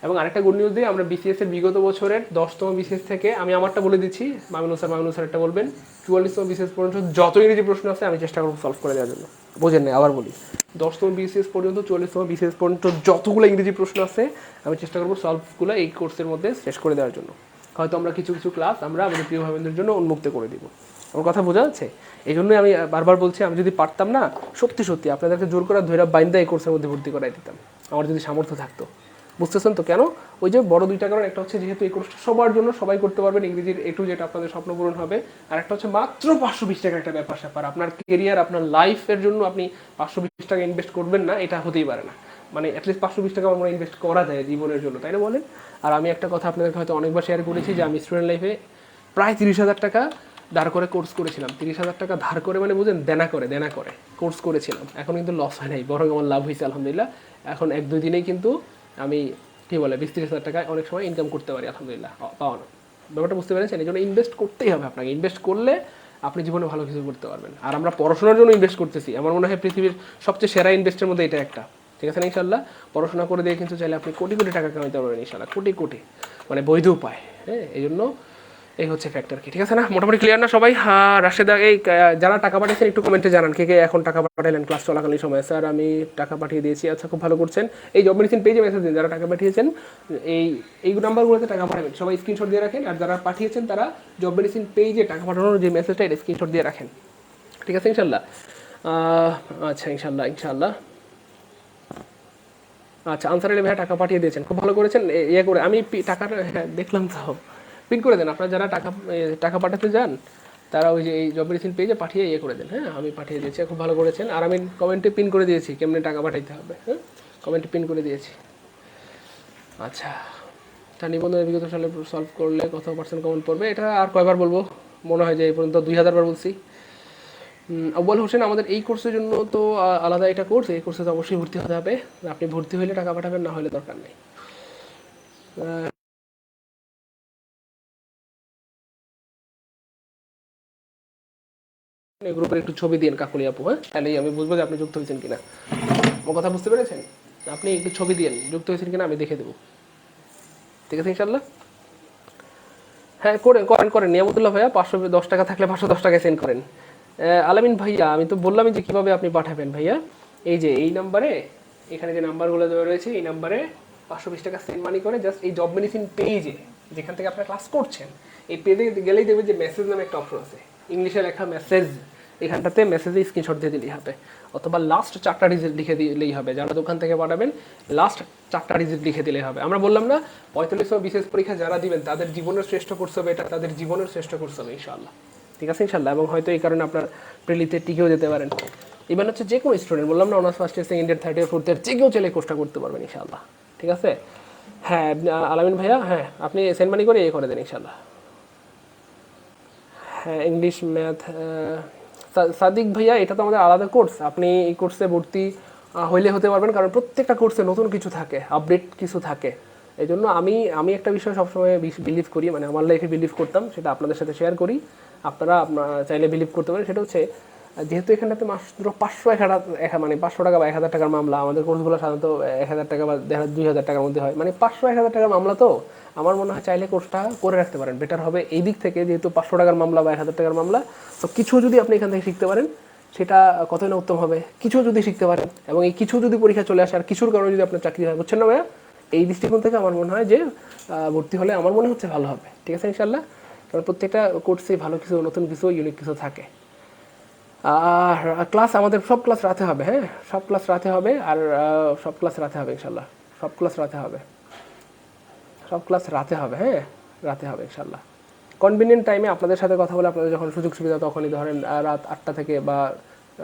এবং আরেকটা গুড নিউজ দিই, আমরা বিসিএস এর বিগত বছরের 10তম বিসিএস থেকে, আমি আমারটা বলে দিচ্ছি, মামিনুল স্যার একটা বলবেন, 44তম বিসিএস পর্যন্ত যত ইংরেজি প্রশ্ন আছে আমি চেষ্টা করবো সলভ করে দেওয়ার জন্য। বোঝেন না, আবার বলি, 10তম বিসিএস পর্যন্ত 44তম বিসিএস পর্যন্ত যতগুলো ইংরেজি প্রশ্ন আছে আমি চেষ্টা করবো সলভগুলো এই কোর্সের মধ্যে শেষ করে দেওয়ার জন্য। হয়তো আমরা কিছু কিছু ক্লাস আমরা আমাদের প্রিয় ভাইদের জন্য উন্মুক্ত করে দিব। আমার কথা বোঝা যাচ্ছে? এই জন্যই আমি বারবার বলছি, আমি যদি পারতাম না, সত্যি সত্যি আপনাদেরকে জোর করা ধৈর্য বাইন্দা এই কোর্সের মধ্যে ভর্তি করাই দিতাম, আমার যদি সামর্থ্য থাকতো। বুঝতেছেন তো কেন? ওই যে বড় দুইটা কারণ, একটা হচ্ছে যেহেতু এই কোর্সটা সবার জন্য, সবাই করতে পারবেন, ইংরেজির A to Z আপনাদের স্বপ্ন পূরণ হবে। আর একটা হচ্ছে মাত্র 520 টাকা একটা ব্যাপার স্যাপার, আপনার কেরিয়ার আপনার লাইফের জন্য আপনি 520 টাকা ইনভেস্ট করবেন না, এটা হতেই পারে না। মানে অ্যাটলিস্ট 520 টাকা আমরা ইনভেস্ট করা যায় জীবনের জন্য, তাই না বলেন? আর আমি একটা কথা আপনাদেরকে হয়তো অনেকবার শেয়ার করেছি যে আমি স্টুডেন্ট লাইফে প্রায় 30,000 টাকা ধার করে কোর্স করেছিলাম। 30,000 টাকা ধার করে মানে বুঝেন, দেনা করে কোর্স করেছিলাম। এখন কিন্তু লস হয় নাই, বরং আমার লাভ হয়েছে আলহামদুলিল্লাহ। এখন 1-2 দিনেই কিন্তু আমি কী বলে 20-30,000 টাকা অনেক সময় ইনকাম করতে পারি আলহামদুলিল্লাহ, পাওয়ানো। ব্যাপারটা বুঝতে পেরেছেন? এই জন্য ইনভেস্ট করতেই হবে আপনাকে। ইনভেস্ট করলে আপনি জীবনে ভালো কিছু করতে পারবেন। আর আমরা পড়াশোনার জন্য ইনভেস্ট করতেছি, আমার মনে হয় পৃথিবীর সবচেয়ে সেরা ইনভেস্টের মধ্যে এটা একটা। ঠিক আছে না? ইনশাল্লাহ পড়াশোনা করে দিয়ে কিন্তু চাইলে আপনি কোটি কোটি টাকা কামাইতে পারবেন ইনশাল্লাহ, কোটি মানে বৈধ উপায়। হ্যাঁ, এই জন্য এই হচ্ছে ফ্যাক্টর কি। ঠিক আছে না? মোটামুটি ক্লিয়ার না সবাই? হ্যাঁ, রাশেদা, এই যারা টাকা পাঠিয়েছেন একটু কমেন্টে জানান কে কে এখন টাকা পাঠালেন ক্লাস চলাকালীন সময়। স্যার আমি টাকা পাঠিয়ে দিয়েছি। আচ্ছা, খুব ভালো করছেন। এই জব মেডিসিন পেজে মেসেজ দিন যারা টাকা পাঠিয়েছেন, এই নাম্বারগুলোতে টাকা পাঠাবেন, সবাই স্ক্রিনশট দিয়ে রাখেন। আর যারা পাঠিয়েছেন তারা জব মেডিসিন পেজে টাকা পাঠানোর যে মেসেজটা, এটা স্ক্রিনশট দিয়ে রাখেন। ঠিক আছে ইনশাল্লাহ? আচ্ছা, ইনশাল্লাহ। আচ্ছা, আনসার আলী ভাইয়া টাকা পাঠিয়ে দিয়েছেন, খুব ভালো করেছেন। ইয়ে করে আমি টাকার, হ্যাঁ দেখলাম তো, পিন করে দেন। আপনারা যারা টাকা পাঠাতে যান তারা ওই যে এই জব মেডিসিন পেজে পাঠিয়ে ইয়ে করে দেন। হ্যাঁ, আমি পাঠিয়ে দিয়েছি, খুব ভালো করেছেন। আর আমি কমেন্টে পিন করে দিয়েছি কেমনে টাকা পাঠাইতে হবে। হ্যাঁ, কমেন্টে পিন করে দিয়েছি। আচ্ছা, তা নিবন্ধনের বিগত সালে সলভ করলে কত পার্সেন্ট কমেন্ট পড়বে? এটা আর কয়বার বলবো? মনে হয় যে এই পর্যন্ত 2000 বার বলছি। আউয়াল হোসেন, আমাদের এই কোর্সের জন্য তো আলাদা এটা কোর্স, এই কোর্সে তো অবশ্যই ভর্তি হতে হবে। আপনি ভর্তি হলে টাকা পাঠাবেন, না হলে দরকার নেই। এই গ্রুপের একটু ছবি দিন কাকুলি আপু, হ্যাঁ, তাহলেই আমি বুঝবো যে আপনি যুক্ত হয়েছেন কিনা। আমার কথা বুঝতে পেরেছেন? আপনি একটু ছবি দিন যুক্ত হয়েছেন কিনা, আমি দেখে দেবো। ঠিক আছে ইনশাল্লাহ? হ্যাঁ, করেন নিয়ামতুল্লাহ ভাইয়া। 510 টাকা থাকলে 510 টাকায় সেন্ড করেন। আলামিন ভাইয়া, আমি তো বললামই যে কীভাবে আপনি পাঠাবেন ভাইয়া। এই যে এই নাম্বারে, এখানে যে নাম্বারগুলো দেওয়া রয়েছে, এই নাম্বারে 520 টাকা সেন্ড মানি করে জাস্ট এই জব মেডিসিন পেজে, যেখান থেকে আপনারা ক্লাস করছেন, এই পেজে গেলেই দেখবেন যে মেসেজ নামে একটা অপশন আছে, ইংলিশে লেখা মেসেজ। এখানটাতে মেসেজে স্ক্রিনশট দিয়ে দিলেই হবে, অথবা লাস্ট 4টা ডিজিট লিখে দিলেই হবে। যারা দোকান থেকে পাঠাবেন লাস্ট 4টা ডিজিট লিখে দিলেই হবে। আমরা বললাম না 45তম বিশেষ পরীক্ষা যারা দিবেন তাদের জীবনের শ্রেষ্ঠ কোর্স হবে এটা, তাদের জীবনের শ্রেষ্ঠ কোর্স হবে ইনশাআল্লাহ। ঠিক আছে ইনশাআল্লাহ? এবং হয়তো এই কারণে আপনার প্রিলিতে টিকেও যেতে পারেন। ইভেন হচ্ছে যে কোনো স্টুডেন্ট, বললাম না, honours first year, second year, third year, fourth year, যে কেউ চাইলে কোর্সটা করতে পারবেন ইনশাআল্লাহ। ঠিক আছে? হ্যাঁ আলামিন ভাইয়া, হ্যাঁ আপনি সেন্ড মানি করে করে দেন ইনশাআল্লাহ। হ্যাঁ, ইংলিশ, ম্যাথ, সাদিক ভাইয়া, এটা তো আমাদের আলাদা কোর্স। আপনি এই কোর্সে ভর্তি হইলে হতে পারবেন, কারণ প্রত্যেকটা কোর্সে নতুন কিছু থাকে, আপডেট কিছু থাকে। এই জন্য আমি একটা বিষয় সবসময় বিলিভ করি, মানে আমার লাইফে বিলিভ করতাম, সেটা আপনাদের সাথে শেয়ার করি, আপনারা চাইলে বিলিভ করতে পারেন। সেটা হচ্ছে, যেহেতু এখানটাতে মাত্র 500 টাকা বা 1000 টাকার মামলা, আমাদের কোর্সগুলো সাধারণত 1000 টাকা বা 2000 টাকার মধ্যে হয়, মানে 500-1000 টাকার মামলা। তো আমার মনে হয় চাইলে কোর্সটা করে রাখতে পারেন, বেটার হবে এই দিক থেকে। যেহেতু 500 টাকার মামলা বা 1000 টাকার মামলা, তো কিছু যদি আপনি এখান থেকে শিখতে পারেন সেটা কতই না উত্তম হবে। কিছু যদি শিখতে পারেন এবং এই কিছু যদি পরীক্ষা চলে আসে, আর কিছুর কারণে যদি আপনার চাকরি হয়, বুঝছেন না ভাইয়া? এই দৃষ্টিকোণ থেকে আমার মনে হয় যে ভর্তি হলে আমার মনে হচ্ছে ভালো হবে। ঠিক আছে ইনশাল্লাহ? কারণ প্রত্যেকটা কোর্সে ভালো কিছু, নতুন কিছু, ইউনিক কিছু থাকে। আর ক্লাস আমাদের সব ক্লাস রাতে হবে। হ্যাঁ, সব ক্লাস রাতে হবে। আর সব ক্লাস রাতে হবে ইনশাল্লাহ। সব ক্লাস রাতে হবে। হ্যাঁ, রাতে হবে ইনশাল্লাহ। কনভিনিয়েন্ট টাইমে আপনাদের সাথে কথা বলে, আপনাদের যখন সুযোগ সুবিধা, তখনই ধরেন রাত 8টা থেকে বা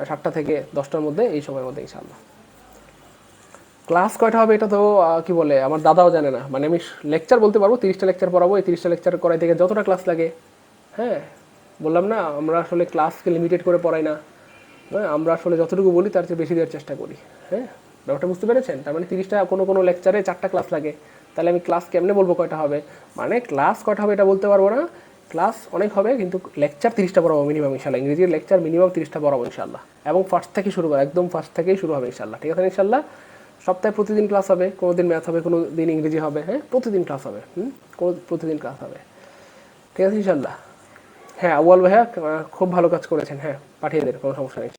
7টা থেকে 10টার মধ্যে, এই সময়ের মধ্যে ইনশাল্লাহ। ক্লাস কয়টা হবে এটা তো কি বলে আমার দাদাও জানে না। মানে আমি লেকচার বলতে পারবো, 30টা লেকচার পড়াবো। এই 30টা লেকচার করাই থেকে যতটা ক্লাস লাগে, হ্যাঁ বললাম না, আমরা আসলে ক্লাসকে লিমিটেড করে পড়াই না। হ্যাঁ, আমরা আসলে যতটুকু বলি তার চেয়ে বেশি দেওয়ার চেষ্টা করি। হ্যাঁ, ব্যাপারটা বুঝতে পেরেছেন? তার মানে 30টা, কোনো লেকচারে 4টা ক্লাস লাগে, তাহলে আমি ক্লাস কেমনে বলবো কয়টা হবে? মানে ক্লাস কয়টা হবে এটা বলতে পারবো না, ক্লাস অনেক হবে কিন্তু লেকচার 30টা পড়াবো মিনিমাম ইনশাল্লাহ। ইংরেজির লেকচার মিনিমাম 30টা পড়াবো ইনশাল্লাহ, এবং ফার্স্ট থেকে শুরু করা, একদম ফার্স্ট থেকেই শুরু হবে ইনশাল্লাহ। ঠিক আছে ইনশাল্লাহ। সপ্তাহে প্রতিদিন ক্লাস হবে, কোনো দিন ম্যাথ হবে, কোনো দিন ইংরেজি হবে, হ্যাঁ প্রতিদিন ক্লাস হবে, প্রতিদিন ক্লাস হবে। ঠিক আছে ইনশাল্লাহ। হ্যাঁ আউয়াল ভাইয়া খুব ভালো কাজ করেছেন, হ্যাঁ পাঠিয়ে দেন, কোনো সমস্যা নেই।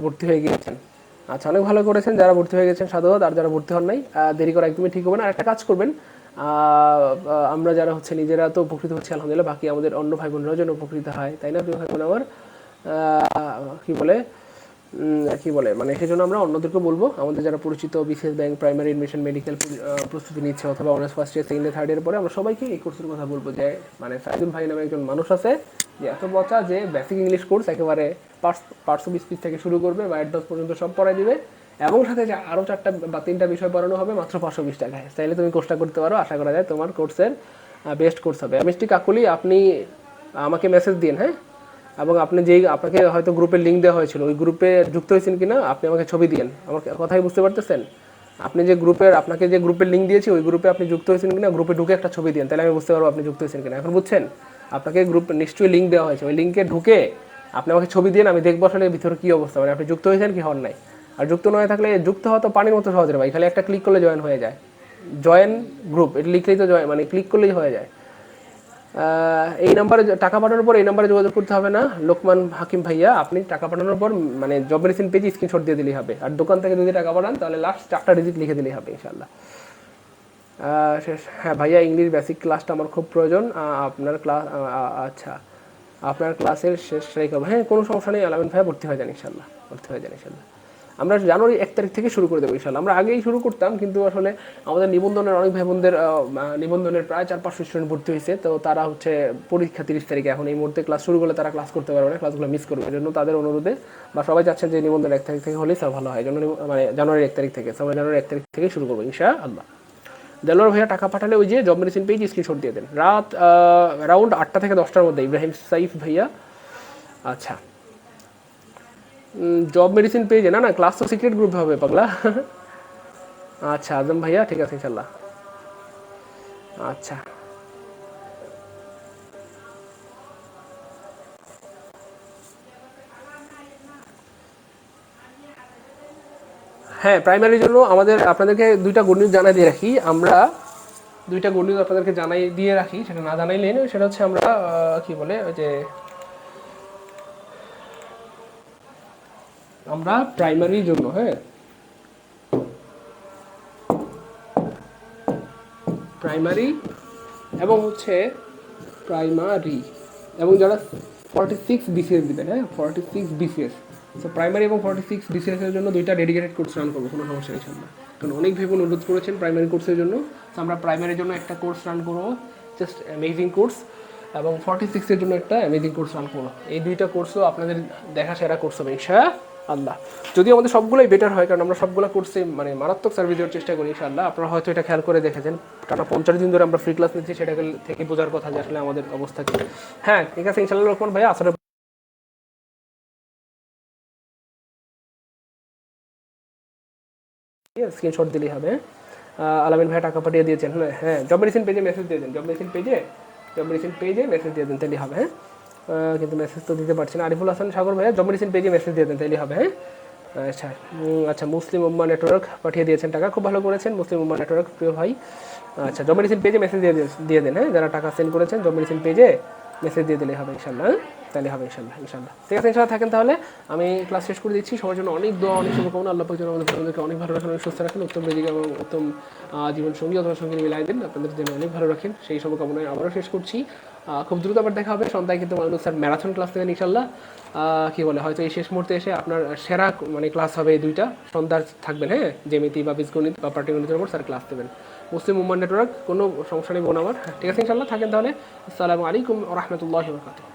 ভর্তি হয়ে গিয়েছেন, আচ্ছা অনেক ভালো করেছেন। যারা ভর্তি হয়ে গেছেন সাধুবাদ, আর যারা ভর্তি হন নাই দেরি করা একদমই ঠিক হবে না। আর একটা কাজ করবেন, আমরা যারা হচ্ছে নিজেরা তো উপকৃত হচ্ছে আলহামদুলিল্লাহ, বাকি আমাদের অন্য ভাই বোনরাও যেন উপকৃত হয়, তাই না প্রিয় ভাই বোন আমার? কি বলে মানে সেই জন্য আমরা অন্যদেরকে বলবো, আমাদের যারা পরিচিত BCS bank, primary admission, medical প্রস্তুতি নিচ্ছে, অথবা honours first year, second year, third year পরে আমরা সবাইকে এই কোর্সের কথা বলবো যে মানে সাইদুল ভাই নামে একজন মানুষ আছে যে এত বচা, যে বেসিক ইংলিশ কোর্স একেবারে পার্টস অফ স্পিচ থেকে শুরু করবে বা অ্যাডভান্স পর্যন্ত সব পড়াই দিবে, এবং সাথে যে আরও 4টা বা 3টা বিষয় পড়ানো হবে মাত্র 520 টাকায়। চাইলে তুমি কোর্সটা করতে পারো, আশা করা যায় তোমার কোর্সের বেস্ট কোর্স হবে। মিষ্টি কাকুলি আপনি আমাকে মেসেজ দিন, হ্যাঁ, এবং আপনি যেই আপনাকে হয়তো গ্রুপের লিঙ্ক দেওয়া হয়েছিল, ওই গ্রুপে যুক্ত হয়েছেন কিনা আপনি আমাকে ছবি দিন। আমার কথাই বুঝতে পারতেছেন? আপনি যে গ্রুপের, আপনাকে যে গ্রুপের লিঙ্ক দিয়েছি ওই গ্রুপে আপনি যুক্ত হয়েছেন কিনা, গ্রুপে ঢুকে একটা ছবি দিন, তাহলে আমি বুঝতে পারবো আপনি যুক্ত হয়েছেন কিনা। এখন বুঝছেন? আপনাকে গ্রুপ নিশ্চয়ই লিঙ্ক দেওয়া হয়েছে, ওই লিঙ্কে ঢুকে আপনি আমাকে ছবি দিন, আমি দেখবো আসলে ভিতরে কী অবস্থা, মানে আপনি যুক্ত হয়েছেন কি হন নাই। আর যুক্ত না হয়ে থাকলে, যুক্ত হওয়া তো পানির মতো সহজ রে ভাই, খালি একটা ক্লিক করলে জয়েন হয়ে যায়। জয়েন গ্রুপ এটা লিখলেই তো জয়েন, মানে ক্লিক করলেই হয়ে যায়। এই নাম্বারে টাকা পাঠানোর পর এই নাম্বারে যোগাযোগ করতে হবে না লোকমান হাকিম ভাইয়া, আপনি টাকা পাঠানোর পর মানে জব মেডিসিন পেজে স্ক্রিনশট দিয়ে দিলেই হবে। আর দোকান থেকে যদি টাকা পাঠান তাহলে লাস্ট 4টা ডিজিট লিখে দিলেই হবে ইনশাল্লাহ। হ্যাঁ ভাইয়া ইংলিশ বেসিক ক্লাসটা আমার খুব প্রয়োজন, আপনার ক্লাস আচ্ছা আপনার ক্লাসের শেষ ট্রাই করবো, হ্যাঁ কোনো সমস্যা নেই আলামিন ভাইয়া, ভর্তি হয়ে যান ইনশাল্লাহ, ভর্তি হয়ে যান ইনশাল্লাহ। আমরা জানুয়ারি 1 তারিখ থেকে শুরু করে দেবো ইনশাল্লাহ। আমরা আগেই শুরু করতাম কিন্তু আসলে আমাদের নিবন্ধনের অনেক ভাই বোনদের নিবন্ধনের প্রায় 400-500 স্টুডেন্ট ভর্তি হয়েছে, তো তারা হচ্ছে পরীক্ষা 30 তারিখে, এখন এই মুহূর্তে ক্লাস শুরু করলে তারা ক্লাস করতে পারবে না, ক্লাসগুলো মিস করবে। এই জন্য তাদের অনুরোধে বা সবাই চাচ্ছেন যে নিবন্ধন 1 তারিখ থেকে হলেই স্যার ভালো হয়, জন্য মানে জানুয়ারি 1 তারিখ থেকে, আমরা জানুয়ারি 1 তারিখ থেকে শুরু করবো ইনশাআল্লাহ। দেলোয়ার ভাইয়া টাকা পাঠালে ওই যে জব মেডিসিন পেজ স্ক্রিনশট দিয়ে দেন, রাত অ্যারাউন্ড 8টা থেকে 10টার মধ্যে। ইব্রাহিম সাইফ ভাইয়া, আচ্ছা জব মেডিসিন পেজে না, ক্লাস তো সিক্রেট গ্রুপ হবে পাগলা। আচ্ছা আজম ভাইয়া ঠিক আছে ইনশাল্লাহ। আচ্ছা হ্যাঁ প্রাইমারির জন্য আমাদের আপনাদেরকে 2টা গুড নিউজ জানাই দিয়ে রাখি, আমরা 2টা গুড নিউজ আপনাদেরকে জানাই দিয়ে রাখি, সেটা না জানাইলে সেটা হচ্ছে আমরা কি বলে ওই যে আমরা প্রাইমারির জন্য, হ্যাঁ প্রাইমারি এবং হচ্ছে প্রাইমারি এবং যারা 46 বিসিএস দিবেন, হ্যাঁ 46 বিসিএস, তো প্রাইমারি এবং 46 বিসিএস এর জন্য 2টা ডেডিকেটেড কোর্স রান করবো, কোনো সমস্যা নেই ইনশাল্লাহ। কারণ অনেক ভেবে অনুরোধ করেছেন প্রাইমারি কোর্সের জন্য, তো আমরা প্রাইমারির জন্য একটা কোর্স রান করবো, জাস্ট অ্যামেজিং কোর্স, এবং 46 এর জন্য একটা অ্যামেজিং কোর্স রান করবো। এই 2টা কোর্সও আপনাদের দেখা সেরা কোর্স হবে ইনশাআল্লাহ। যদিও আমাদের সবগুলোই বেটার হয়, কারণ আমরা সবগুলো কোর্সে মানে মারাত্মক সার্ভিস দেওয়ার চেষ্টা করি ইনশাআল্লাহ। আপনারা হয়তো এটা খেয়াল করে দেখেছেন, টানা 50 দিন ধরে আমরা ফ্রি ক্লাস নিচ্ছি, সেটা থেকে বোঝার কথা যে আসলে আমাদের অবস্থা কি। হ্যাঁ ঠিক আছে ইনশাআল্লাহ লোকমান ভাইয়া, আসলে স্ক্রিনশট দিলেই হবে। আলামিন ভাই টাকা পাঠিয়ে দিয়েছেন, হ্যাঁ জব মেডিসিন পেজে মেসেজ দিয়ে দেন, জব মেডিসিন পেজে মেসেজ দিয়ে দেন, তাইলেই হবে। হ্যাঁ কিন্তু মেসেজ তো দিতে পারছেন। আরিফুল হাসান সাগর ভাইয়া জব মেডিসিন পেজে মেসেজ দিয়ে দেন, তাইলেই হবে। হ্যাঁ আচ্ছা আচ্ছা মুসলিম উম্মা নেটওয়ার্ক পাঠিয়ে দিয়েছেন টাকা, খুব ভালো করেছেন মুসলিম উম্মা নেটওয়ার্ক প্রিয় ভাই। আচ্ছা জব মেডিসিন পেজে মেসেজ দিয়ে দেন, হ্যাঁ যারা টাকা সেন্ড করেছেন জব মেডিসিন পেজে মেসেজ দিয়ে দিলেই হবে ইনশাল্লাহ, তাহলে হবে ইনশাল্লাহ ইনশাল্লাহ। ঠিক আছে ইনশাল্লাহ থাকেন তাহলে, আমি ক্লাস শেষ করে দিচ্ছি। সবার জন্য অনেক দোয়া, অনেক শুভকামনা। আল্লাহ পাক যেন আমাদেরকে অনেক ভালো রাখেন, অনেক সুস্থ রাখেন, উত্তম রেজিক এবং উত্তম জীবন সঙ্গী অথবা সঙ্গী মিলাই দেন, আপনাদের জন্য অনেক ভালো রাখেন, সেই শুভকামনায় আবারও শেষ করছি। খুব দ্রুত আবার দেখা হবে সন্ধ্যায়, কিন্তু মানুষ স্যার ম্যারাথন ক্লাস দেবেন ইনশাল্লাহ। কি বলে হয়তো এই শেষ মুহূর্তে এসে আপনার সেরা মানে ক্লাস হবে এই 2টা, সন্ধ্যার থাকবেন, হ্যাঁ জ্যামিতি বা বীজগণিত বা পাটিগণিতের উপর স্যার ক্লাস দেবেন। মুসলিম উম্মাহ নেটওয়ার্ক, কোনো সমস্যা নেই বোন আমার। ঠিক আছে ইনশাল্লাহ থাকেন তাহলে, আসসালামু আলাইকুম ওয়া রাহমাতুল্লাহি ওয়া বারাকাতুহু।